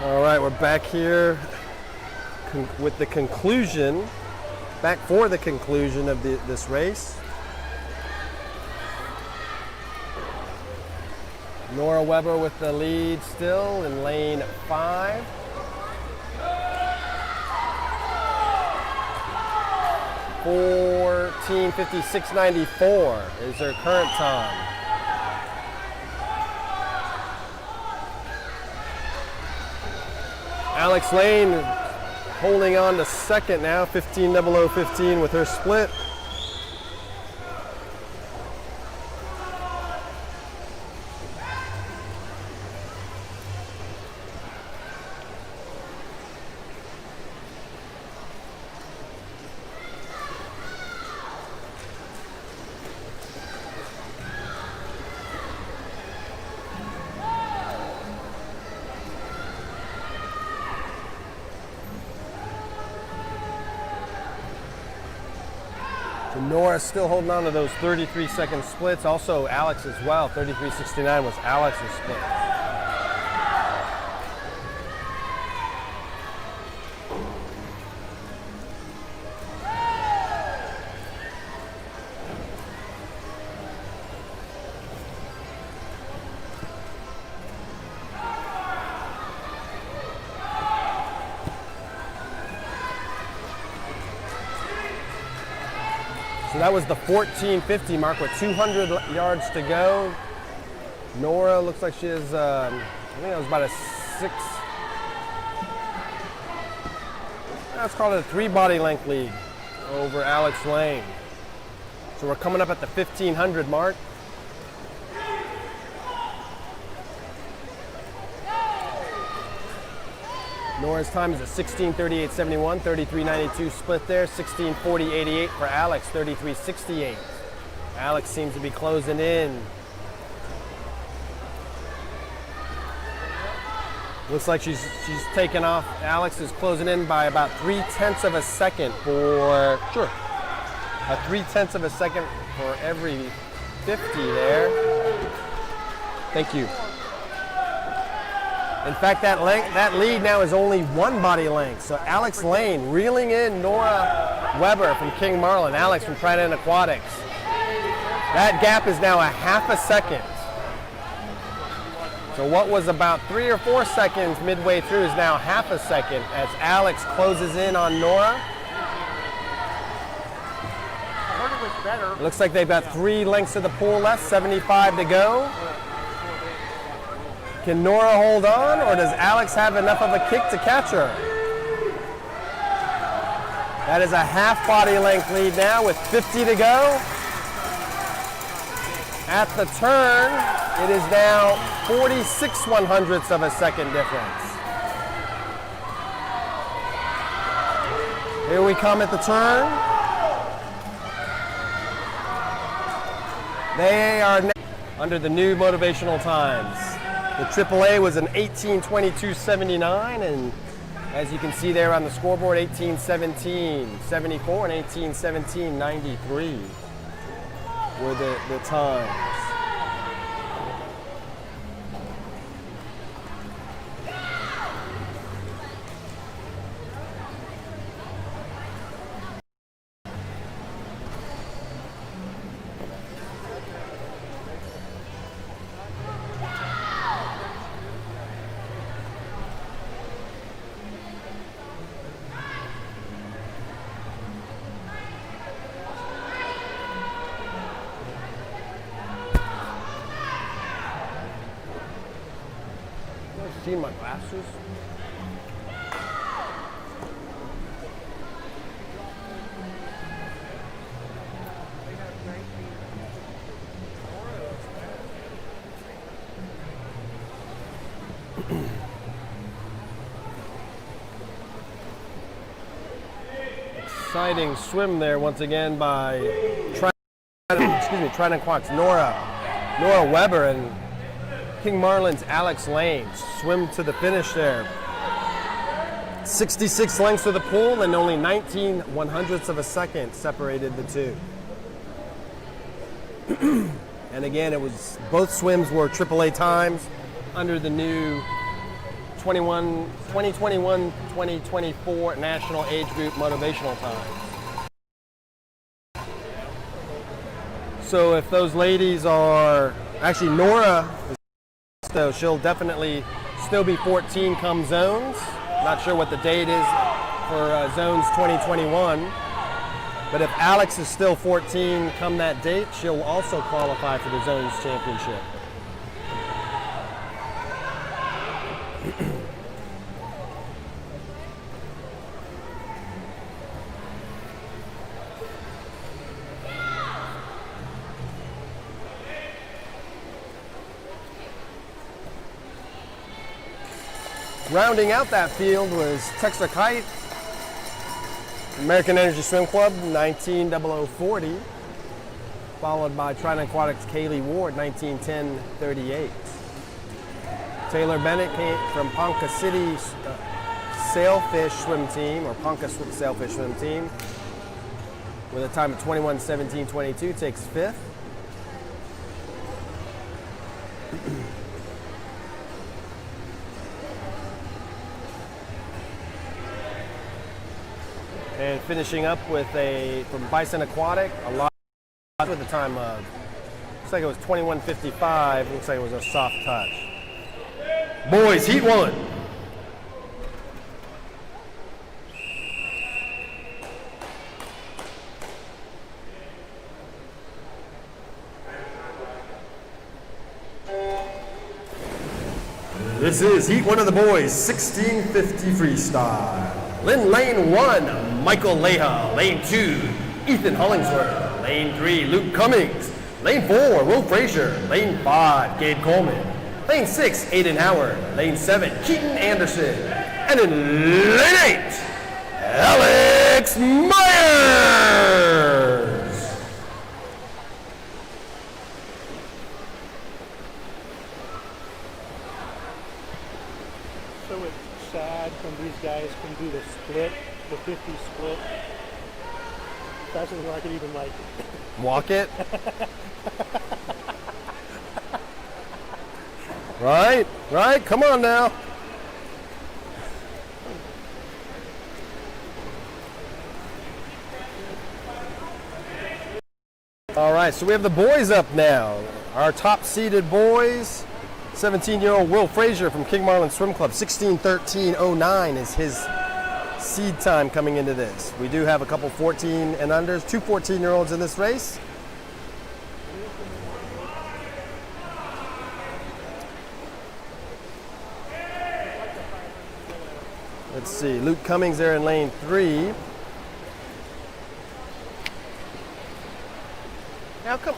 All right, we're back here with the conclusion, back for the conclusion of this race. Nora Weber with the lead still in lane 5. (14:56.94) is their current time. Alex Lane holding on to second now, 15:00:15 with her split. Nora's still holding on to those 33-second splits. Also, Alex as well. 33.69 was Alex's split. So that was the 14:50 mark with 200 yards to go. Nora looks like she is, I think that was about a 6, let's call it a 3 body length lead over Alex Lane. So we're coming up at the 1500 mark. Nora's time is a 16:38.71, 33.92 split there, 16:40.88 for Alex, 33.68. Alex seems to be closing in. Looks like she's taken off. Alex is closing in by about 0.3 of a second for, sure, a 0.3 of a second for every 50 there. Thank you. In fact, that lead now is only 1 body length. So Alex Lane reeling in Nora Weber from King Marlin, Alex from Trident Aquatics. That gap is now a 1/2 a second. So what was about 3 or 4 seconds midway through is now 1/2 a second as Alex closes in on Nora. I heard it was better. It looks like they've got 3 lengths of the pool left, 75 to go. Can Nora hold on, or does Alex have enough of a kick to catch her? That is a 1/2 body length lead now with 50 to go. At the turn, it is now 46/100ths of a second difference. Here we come at the turn. They are under the new motivational times. The AAA was an 18:22.79, and as you can see there on the scoreboard, 18:17.74 and 18:17.93 were the times. See my glasses? Exciting swim there once again by Trident Aquatics, Nora Weber and King Marlin's Alex Lane. Swim to the finish there. 66 lengths of the pool and only 19/100ths of a second separated the two. And again, it was both swims were AAA times under the new 2021-2024 National Age Group Motivational Times. So if those ladies are, actually Nora, so she'll definitely still be 14 come zones. Not sure what the date is for zones 2021. But if Alex is still 14 come that date, she'll also qualify for the zones championship. Rounding out that field was Texarkite, American Energy Swim Club, 190040, followed by Trident Aquatics Kaylee Ward, 191038. Taylor Bennett came from Ponca City Sailfish Swim Team, or Ponca Sailfish Swim Team, with a time of 21:17:22, takes fifth. And finishing up with from Bison Aquatic, a lot with a time of, looks like it was 21:55, looks like it was a soft touch. Boys, heat one. This is heat one of the boys, 1650 freestyle. Lane 1, Michael Leha. Lane 2, Ethan Hollingsworth. Lane 3, Luke Cummings. Lane 4, Will Frazier. Lane 5, Gabe Coleman. Lane 6, Aiden Howard. Lane 7, Keaton Anderson. And in lane 8, Alex Myers. So it's sad when these guys can do the split, the 50 split. That's something I could even like. Walk it. Right, come on now. All right, so we have the boys up now. Our top seeded boys, 17-year-old Will Frazier from King Marlin Swim Club, 16:13:09 is his seed time coming into this. We do have a couple 14 and unders, two 14-year-olds in this race. Let's see, Luke Cummings there in lane 3. How come?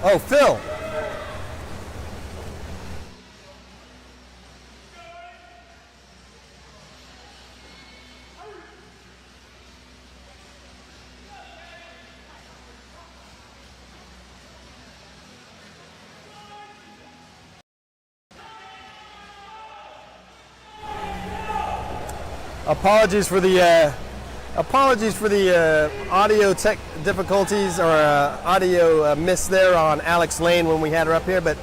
Oh, Phil. Apologies for the audio tech difficulties or audio miss there on Alex Lane when we had her up here. But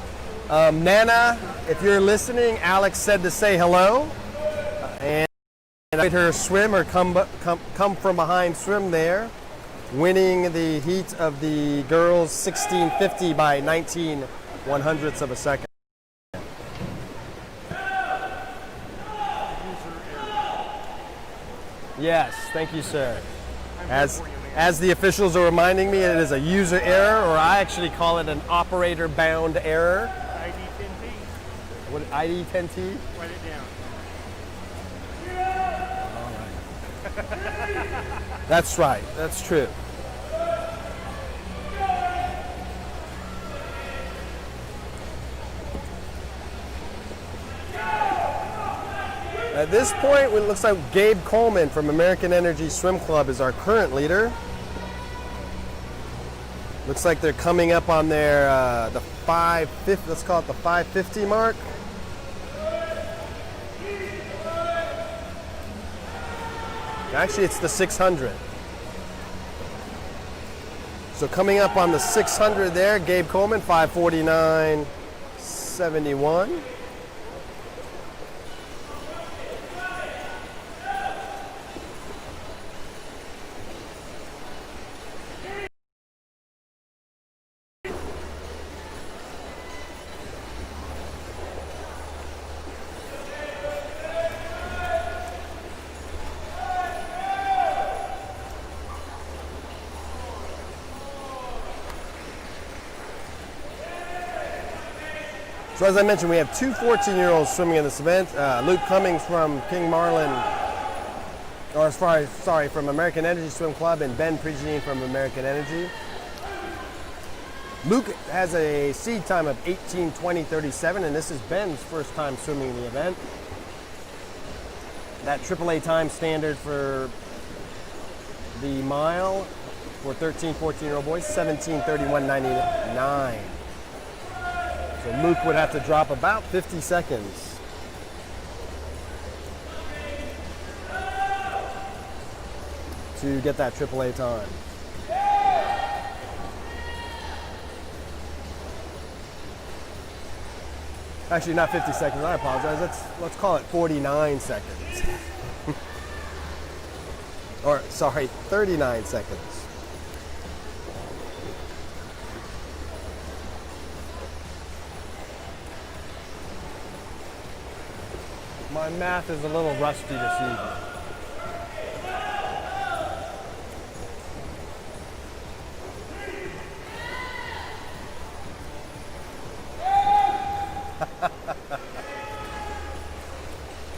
Nana, if you're listening, Alex said to say hello and let her swim or come from behind swim there, winning the heat of the girls 1650 by 19/100ths of a second. Yes, thank you, sir. As the officials are reminding me, it is a user error, or I actually call it an operator-bound error. ID10T. What, ID10T? Write it down. All right. That's right. That's true. At this point, it looks like Gabe Coleman from American Energy Swim Club is our current leader. Looks like they're coming up on their the 550. Let's call it the 550 mark. Actually, it's the 600. So coming up on the 600 there, Gabe Coleman, 549.71. So as I mentioned, we have two 14-year-olds swimming in this event. Luke Cummings from King Marlin, or sorry, from American Energy Swim Club, and Ben Prigine from American Energy. Luke has a seed time of 18:20.37, and this is Ben's first time swimming in the event. That AAA time standard for the mile for 13, 14-year-old boys, 17:31.99. So Luke would have to drop about 50 seconds to get that AAA time. Actually, not 50 seconds, I apologize. Let's call it 49 seconds. Or, sorry, 39 seconds. My math is a little rusty this evening.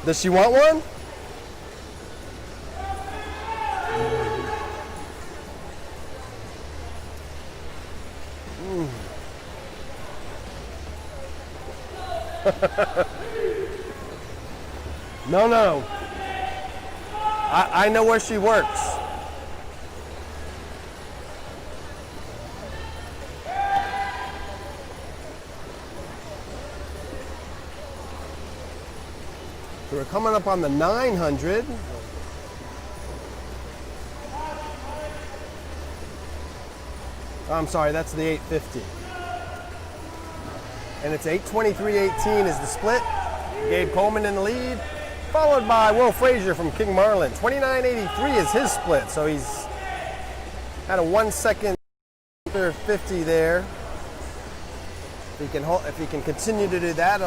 Does she want one? No. I know where she works. So we're coming up on the 900. I'm sorry, that's the 850. And it's 8:23.18 is the split. Gabe Coleman in the lead, followed by Will Frazier from King Marlin. 29.83 is his split, so he's had a 1 second 50 there. If he can continue to do that,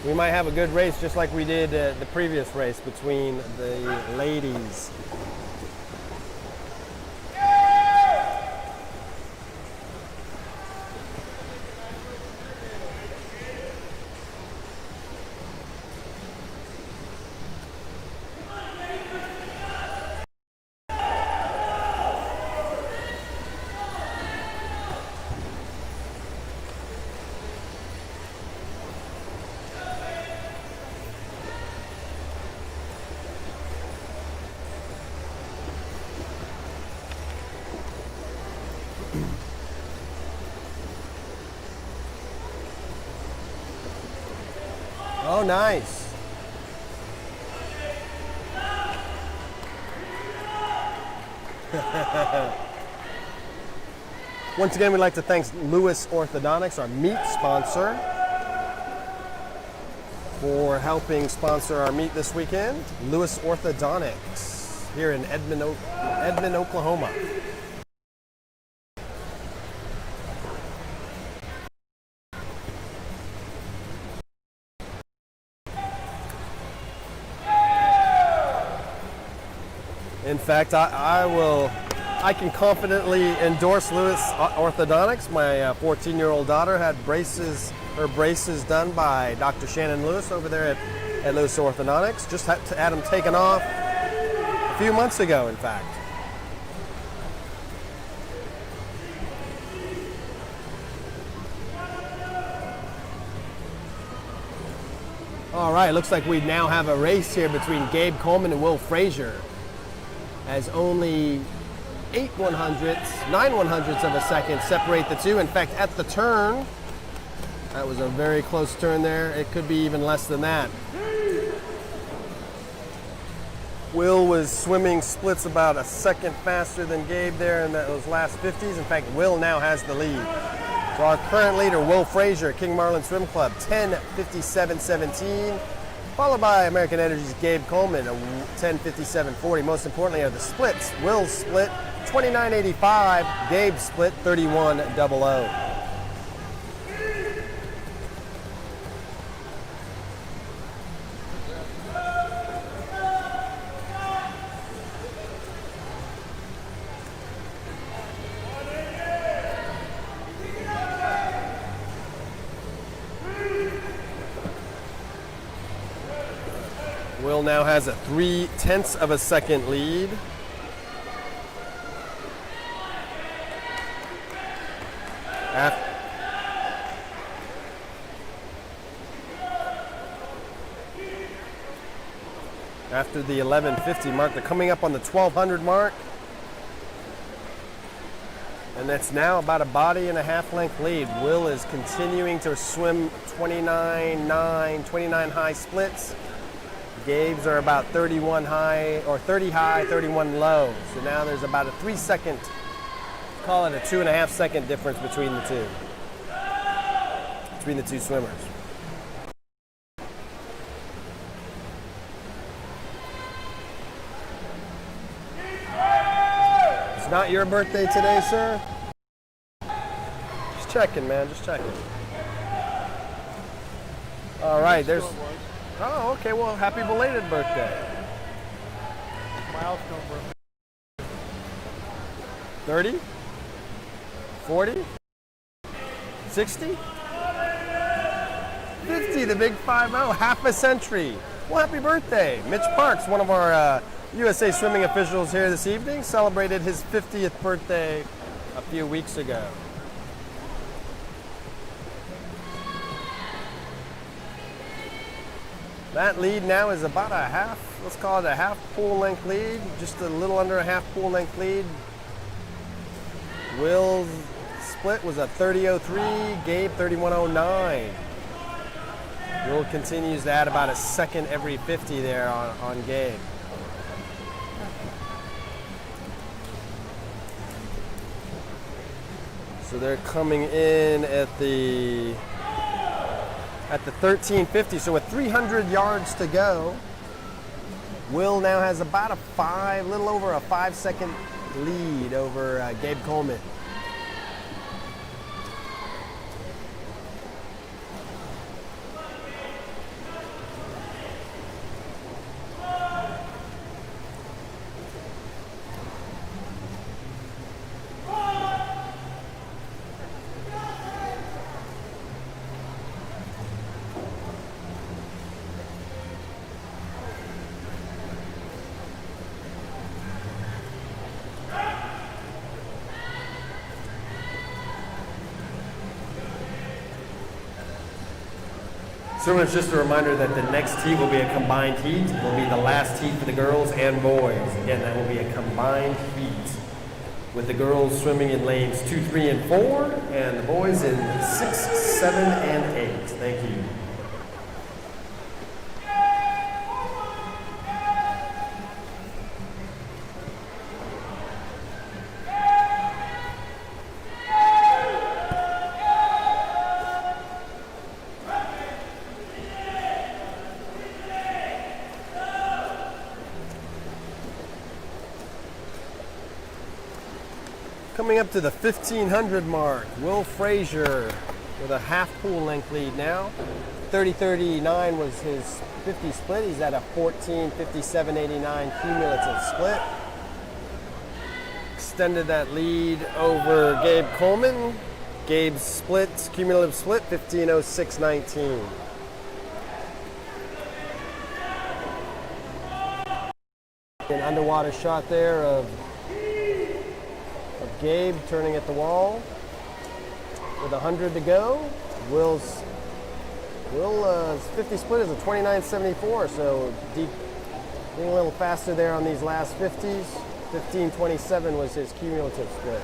we might have a good race, just like we did the previous race between the ladies. Oh, nice. Once again, we'd like to thank Lewis Orthodontics, our meat sponsor, for helping sponsor our meet this weekend. Lewis Orthodontics here in Edmond, Oklahoma. In fact, I can confidently endorse Lewis Orthodontics. My 14-year-old daughter had her braces done by Dr. Shannon Lewis over there at Lewis Orthodontics. Just had them taken off a few months ago, in fact. All right, looks like we now have a race here between Gabe Coleman and Will Frazier, as only 9 100ths of a second separate the two. In fact, at the turn, that was a very close turn there. It could be even less than that. Will was swimming splits about a second faster than Gabe there in those last 50s. In fact, Will now has the lead. So our current leader, Will Frazier, King Marlin Swim Club, 10:57.17. Followed by American Energy's Gabe Coleman, 10:57.40. Most importantly are the splits. Will's split 29.85, Gabe's split 31.00. Will now has a 0.3 of a second lead. After the 11:50 mark, they're coming up on the 1200 mark. And that's now about a body and a half length lead. Will is continuing to swim 29.9, 29 high splits. Gabe's are about 31 high, or 30 high, 31 low. So now there's about a 3 second, call it a 2.5 second difference between the two swimmers. It's not your birthday today, sir? Just checking, man, just checking. All right, there's... Oh, okay, well, happy belated birthday. Milestone birthday. 30? 40? 60? 50, the big 5-0, half a century. Well, happy birthday. Mitch Parks, one of our USA swimming officials here this evening, celebrated his 50th birthday a few weeks ago. That lead now is about a half, let's call it a half pool length lead, just a little under a half pool length lead. Will's split was a 30.03, Gabe 31.09. Will continues to add about a second every 50 there on Gabe. So they're coming in at the 13:50, so with 300 yards to go, Will now has about a little over a 5 second lead over Gabe Coleman. So it's just a reminder that the next heat will be a combined heat. It will be the last heat for the girls and boys. Again, that will be a combined heat. with the girls swimming in lanes 2, 3, and 4, and the boys in 6, 7, and 8. Thank you. Coming up to the 1500 mark, Will Frazier with a half pool length lead now. 30:39 was his 50 split. He's at a 14:57.89 cumulative split. Extended that lead over Gabe Coleman. Gabe's split, cumulative split, 15:06.19. An underwater shot there of Gabe turning at the wall with 100 to go. Will's 50 split is a 29.74, so being a little faster there on these last 50s. 15.27 was his cumulative split.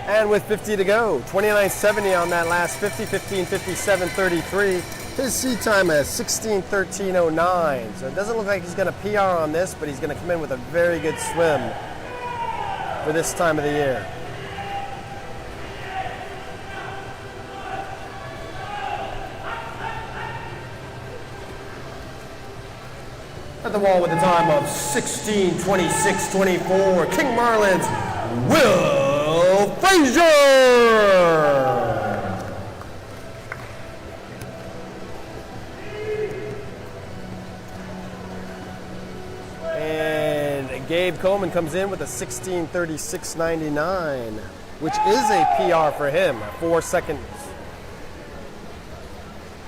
And with 50 to go, 29.70 on that last 50, 15:57.33. His seat time is 16:13.09. So it doesn't look like he's going to PR on this, but he's going to come in with a very good swim for this time of the year. At the wall with a time of 16:26.24, King Marlin's Will Frazier! And Gabe Coleman comes in with a 16:36.99, which is a PR for him, 4 seconds.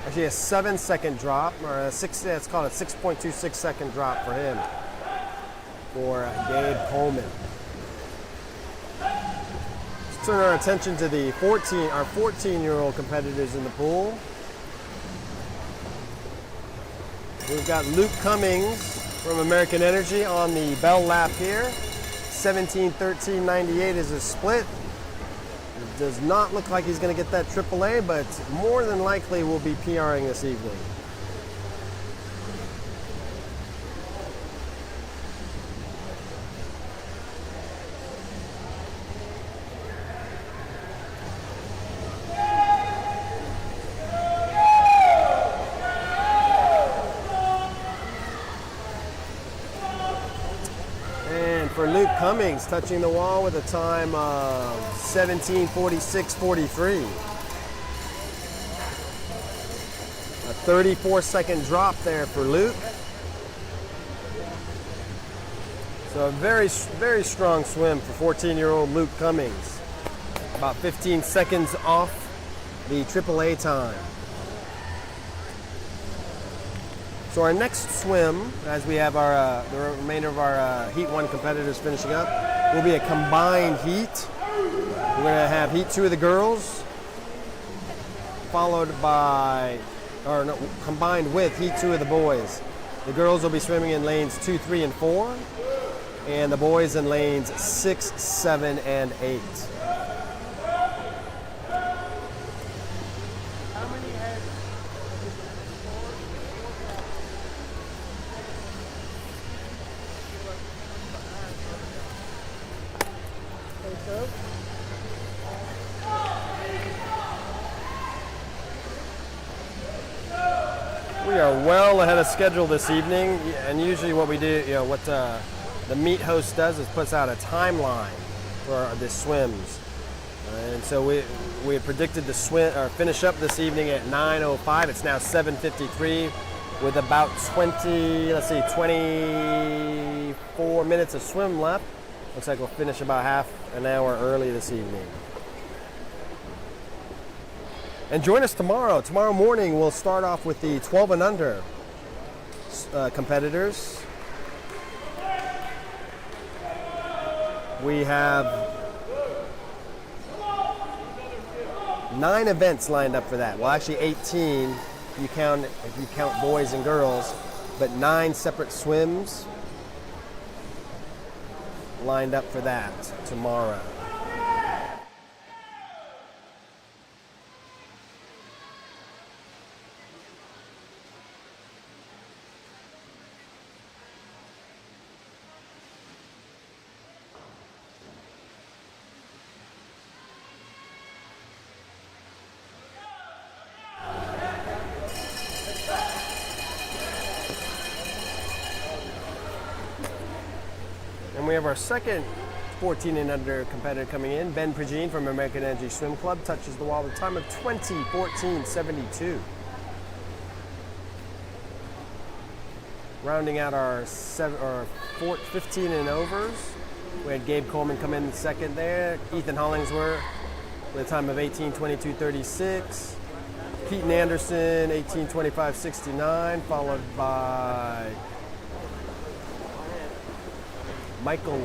Actually, a 7-second drop, or it's called a 6.26 second drop for him, for Gabe Coleman. Let's turn our attention to the 14-year-old competitors in the pool. We've got Luke Cummings from American Energy on the bell lap here. 17:13.98 is his split. It does not look like he's going to get that AAA, but more than likely will be PRing this evening. For Luke Cummings, touching the wall with a time of 17:46.43. A 34-second drop there for Luke. So a very, very strong swim for 14-year-old Luke Cummings. About 15 seconds off the AAA time. So our next swim, as we have our the remainder of our Heat 1 competitors finishing up, will be a combined heat. We're going to have Heat 2 of the girls, followed by, combined with Heat 2 of the boys. The girls will be swimming in lanes 2, 3, and 4, and the boys in lanes 6, 7, and 8. We are well ahead of schedule this evening, and usually what we do, what the meet host does is puts out a timeline for the swims. And so we had predicted to finish up this evening at 9:05. It's now 7:53 with about 24 minutes of swim left. Looks like we'll finish about half an hour early this evening. And join us tomorrow. Tomorrow morning, we'll start off with the 12 and under competitors. We have 9 events lined up for that. Well, actually 18 if you count boys and girls, but 9 separate swims lined up for that tomorrow. And we have our second 14 and under competitor coming in. Ben Prigine from American Energy Swim Club touches the wall with a time of 20:14.72. Rounding out our 15 and overs, we had Gabe Coleman come in second there. Ethan Hollingsworth with a time of 18:22.36. Keaton Anderson 18:25.69, followed by Michael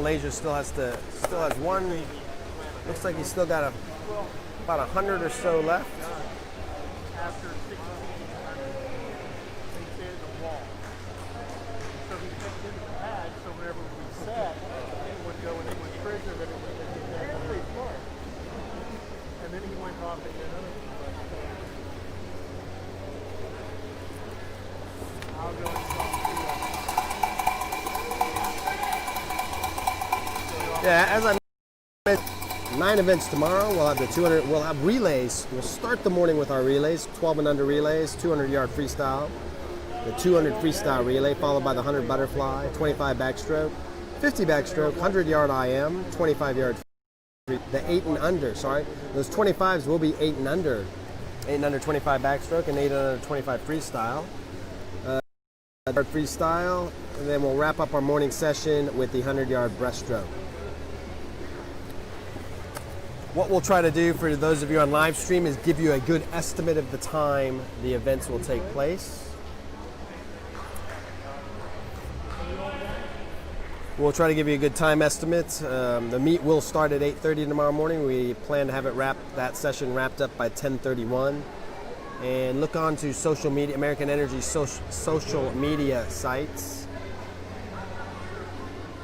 Leisure still has one. Looks like he's still got about 100 or so left. After 16, they did the wall. So he took it in the pad, so whenever we set, it would go and it would trigger that it would get that very smart. And then he went off and did another one. I'll go and talk to you. Yeah, as I mentioned, 9 events tomorrow. We'll have the 200. We'll have relays. We'll start the morning with our relays, 12 and under relays, 200-yard freestyle, the 200 freestyle relay, followed by the 100 butterfly, 25 backstroke, 50 backstroke, 100-yard IM, 25-yard. The 8 and under. Sorry, those 25s will be 8 and under. 8 and under 25 backstroke and 8 and under 25 freestyle. Freestyle, and then we'll wrap up our morning session with the 100-yard breaststroke. What we'll try to do for those of you on live stream is give you a good estimate of the time the events will take place. We'll try to give you a good time estimate. The meet will start at 8:30 tomorrow morning. We plan to have that session wrapped up by 10:31. And look on to social media, American Energy social media sites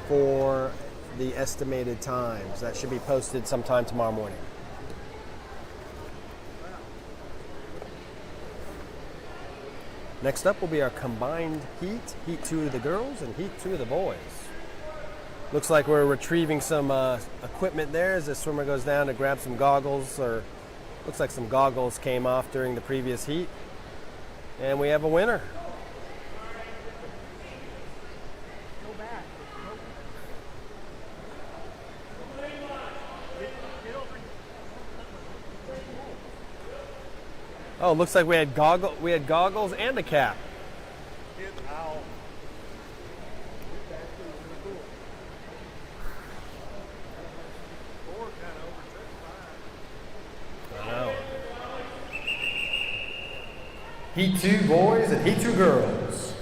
for the estimated times. That should be posted sometime tomorrow morning. Next up will be our combined heat. Heat 2 of the girls and heat 2 of the boys. Looks like we're retrieving some equipment there as the swimmer goes down to grab some goggles, or looks like some goggles came off during the previous heat. And we have a winner. Oh, looks like we had goggles and a cap. Wow. Heat 2 boys and Heat 2 girls.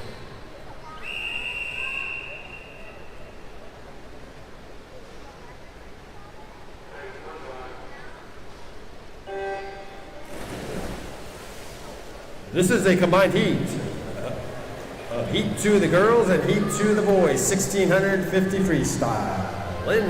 This is a combined heat of Heat 2 of the girls and Heat 2 of the boys, 1650 freestyle. In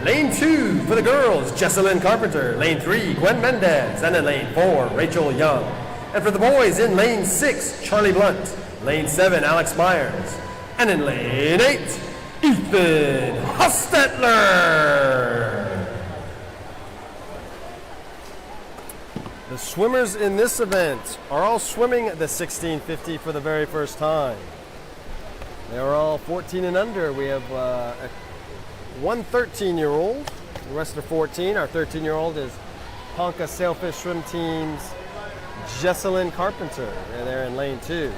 lane 2 for the girls, Jesselyn Carpenter. Lane 3, Gwen Mendez. And in lane 4, Rachel Young. And for the boys, in lane 6, Charlie Blunt. Lane 7, Alex Myers. And in lane 8, Ethan Hostetler. The swimmers in this event are all swimming the 1650 for the very first time. They are all 14 and under. We have one 13-year-old. The rest are 14. Our 13-year-old is Ponca Sailfish Swim Team's Jesselyn Carpenter. And they're in lane 2.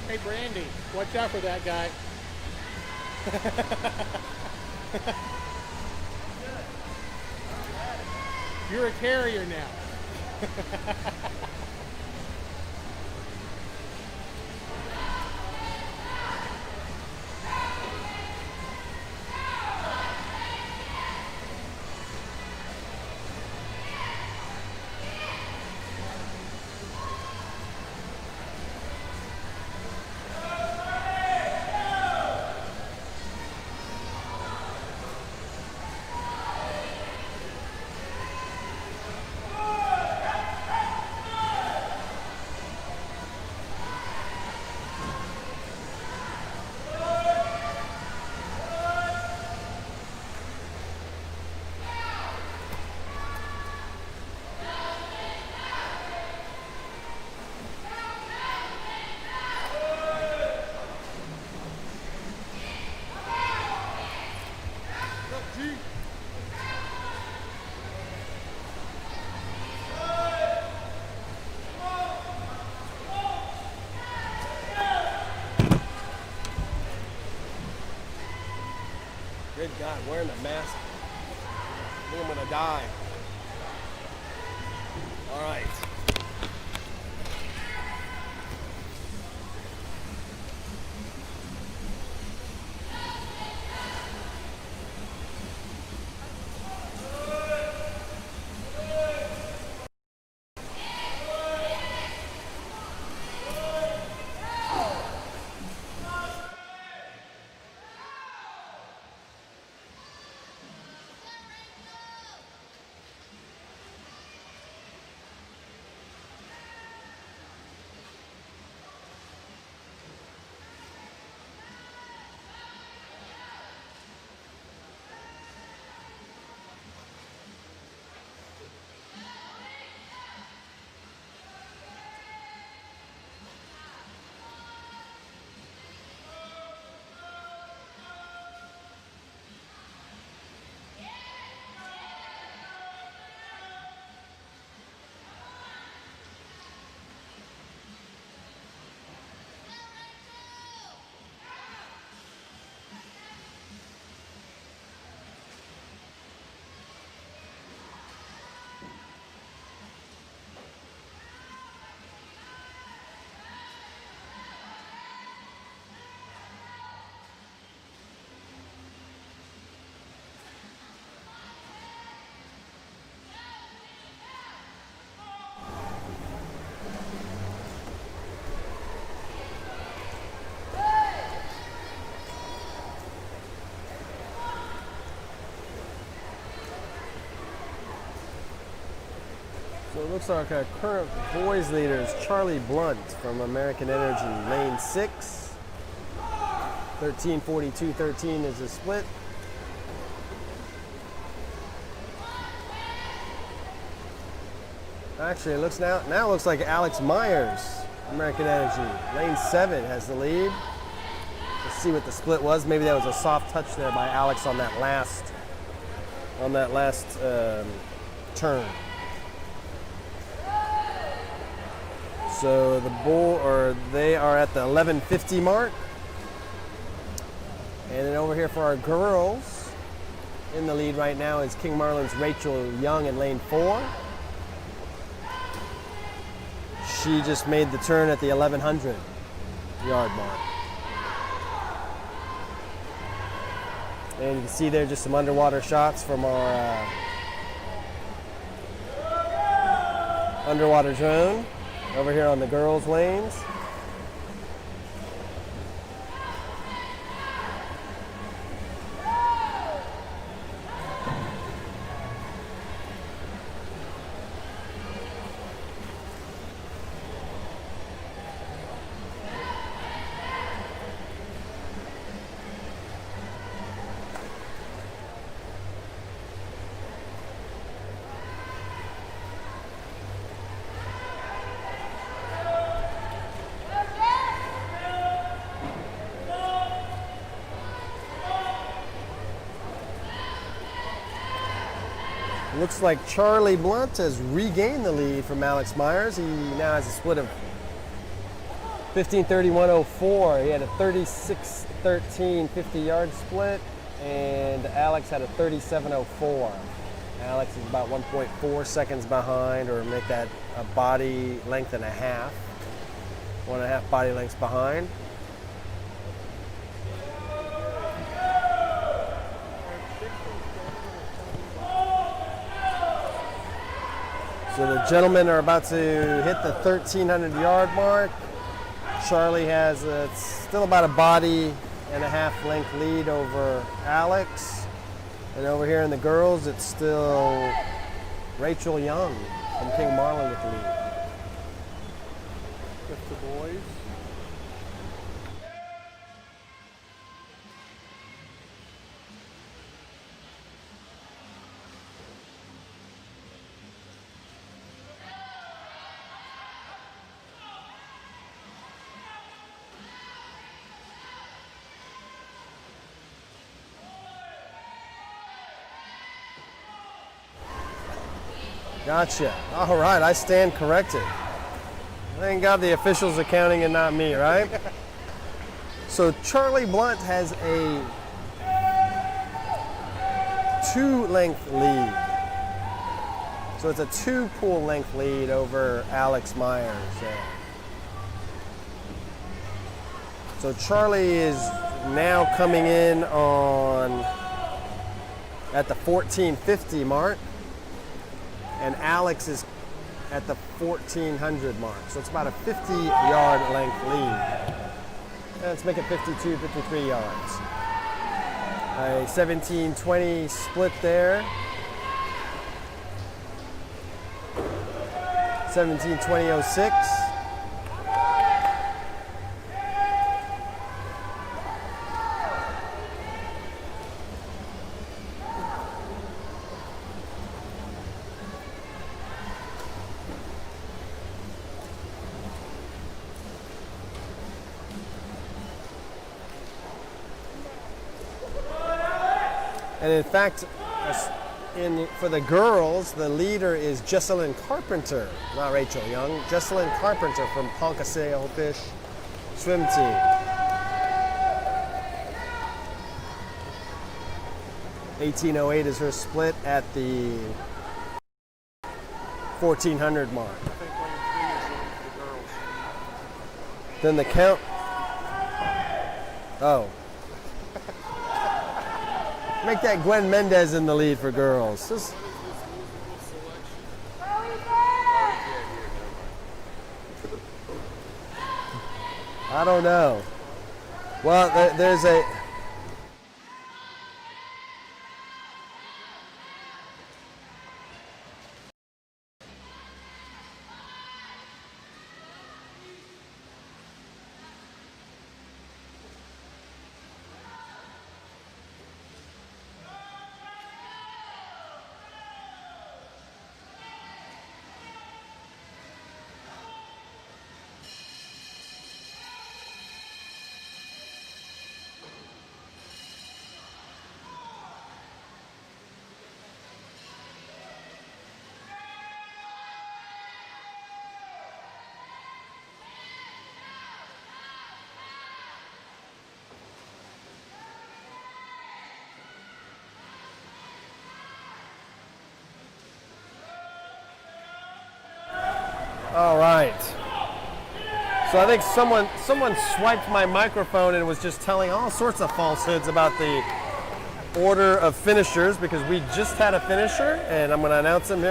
Hey, Brandy, watch out for that guy. You're a carrier now. Good God, wearing a mask. I think I'm gonna die. All right. So it looks like our current boys leader is Charlie Blunt from American Energy, lane 6. 13:42.13 is the split. Actually, it looks now it looks like Alex Myers, American Energy, lane 7 has the lead. Let's see what the split was. Maybe that was a soft touch there by Alex on that last turn. So they are at the 11:50 mark. And then over here for our girls, in the lead right now is King Marlin's Rachel Young in lane 4. She just made the turn at the 1100 yard mark. And you can see there just some underwater shots from our underwater drone over here on the girls' lanes. Looks like Charlie Blunt has regained the lead from Alex Myers. He now has a split of 15:31.04. He had a 36:13 50-yard split, and Alex had a 37:04. Alex is about 1.4 seconds behind, or make that a body length and a half. 1.5 body lengths behind. So the gentlemen are about to hit the 1,300-yard mark. Charlie has still about a body and a half length lead over Alex. And over here in the girls, it's still Rachel Young from King Marlin with the lead. With the boys. Gotcha. All right, I stand corrected. Thank God the officials are counting and not me, right? So Charlie Blunt has a 2-length lead. So it's a 2-pool length lead over Alex Myers there. So Charlie is now coming in at the 1450 mark. And Alex is at the 1400 mark. So it's about a 50-yard length lead. And let's make it 52, 53 yards. A 17-20 split there. 17-20-06. And in fact, for the girls, the leader is Jesselyn Carpenter, not Rachel Young. Jesselyn Carpenter from Ponca Sailfish swim team. 18:08 is her split at the 1400 mark. I think lane 3 is the girls. Then the count. Oh. Make that Gwen Mendez in the lead for girls. I don't know. Well, there's a... All right. So I think someone swiped my microphone and was just telling all sorts of falsehoods about the order of finishers, because we just had a finisher, and I'm going to announce him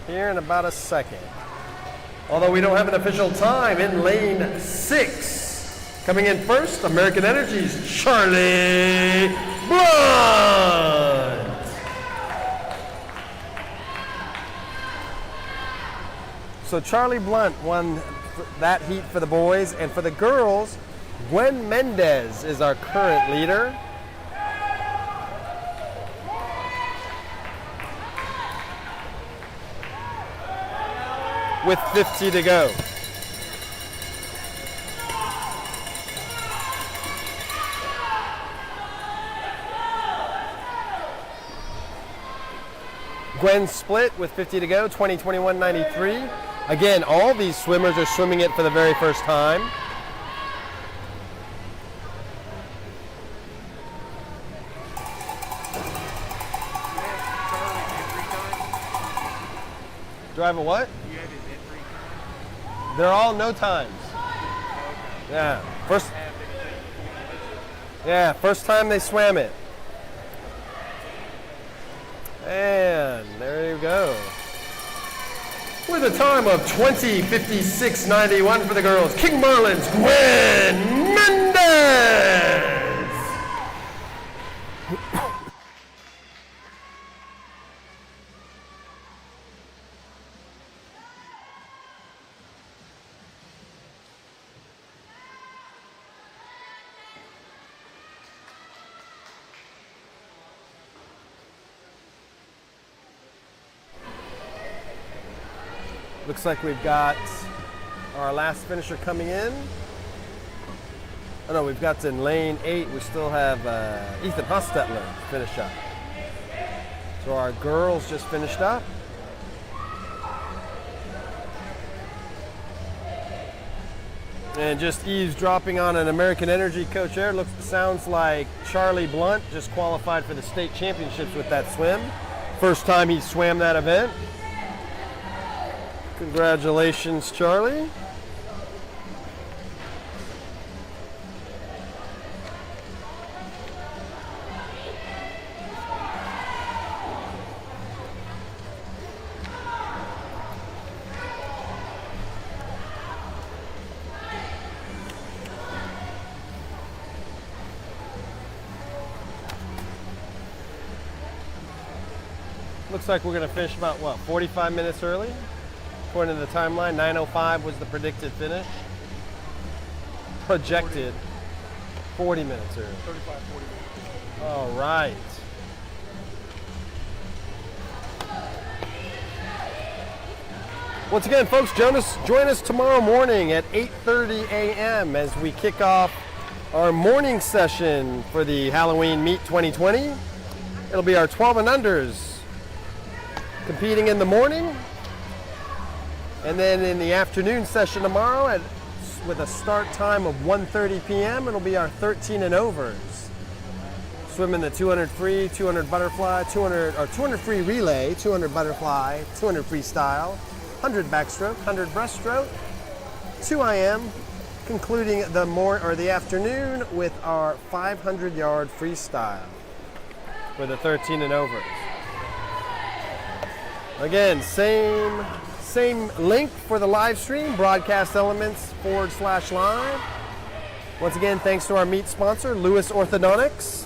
here in about a second. Although we don't have an official time, in lane 6, coming in first, American Energy's Charlie Blunt. So Charlie Blunt won that heat for the boys, and for the girls, Gwen Mendez is our current leader. With 50 to go. Gwen split with 50 to go, 20-21-93. Again, all these swimmers are swimming it for the very first time. Do I have a what? You have his entry time? They're all no times. Yeah. First. Have anything you can listen? Yeah. First time they swam it. And there you go. With a time of 20:56.91 for the girls, King Marlin's Gwen Mendez. Looks like we've got our last finisher coming in. Oh no, we've got in lane 8, we still have Ethan Hostetler to finish up. So our girls just finished up. And just eavesdropping on an American Energy coach there. Sounds like Charlie Blunt just qualified for the state championships with that swim. First time he swam that event. Congratulations, Charlie. Looks like we're going to finish about, what, 45 minutes early? According to the timeline, 9:05 was the predicted finish. Projected 40 minutes early. 35, 40 minutes. All right. Once again, folks, join us tomorrow morning at 8:30 a.m. as we kick off our morning session for the Halloween Meet 2020. It'll be our 12 and unders competing in the morning. And then in the afternoon session tomorrow, with a start time of 1:30 p.m., it'll be our 13 and overs. Swimming the 200 free, 200 butterfly, 200 free relay, 200 butterfly, 200 freestyle, 100 backstroke, 100 breaststroke, 2 IM, concluding the afternoon with our 500-yard freestyle for the 13 and overs. Again, same link for the live stream, Broadcast Elements /live. Once again, thanks to our meet sponsor, Lewis Orthodontics.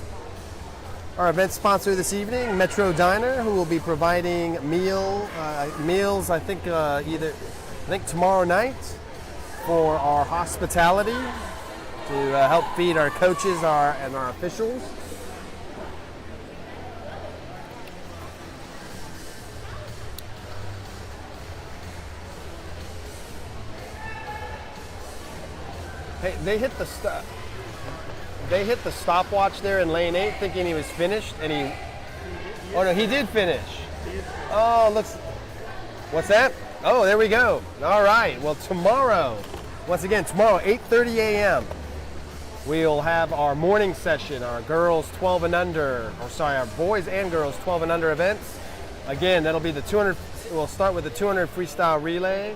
Our event sponsor this evening, Metro Diner, who will be providing meals, I think tomorrow night for our hospitality to help feed our coaches and our officials. Hey, they hit the stopwatch there in lane 8 thinking he was finished, and he did finish. Oh, what's that? Oh, there we go. All right, well tomorrow, 8:30 a.m., we'll have our morning session, our girls 12 and under, our boys and girls 12 and under events. Again, that'll be the 200, we'll start with the 200 freestyle relay,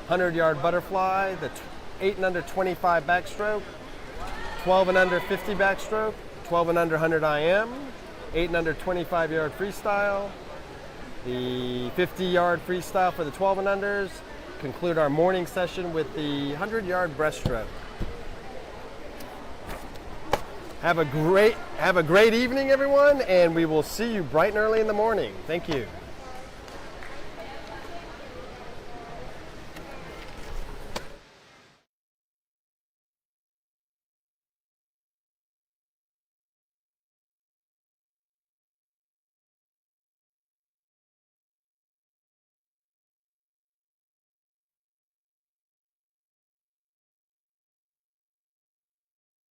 100-yard butterfly, the 8 and under 25 backstroke, 12 and under 50 backstroke, 12 and under 100 IM, 8 and under 25-yard freestyle, the 50-yard freestyle for the 12 and unders, conclude our morning session with the 100-yard breaststroke. Have a great evening, everyone, and we will see you bright and early in the morning. Thank you.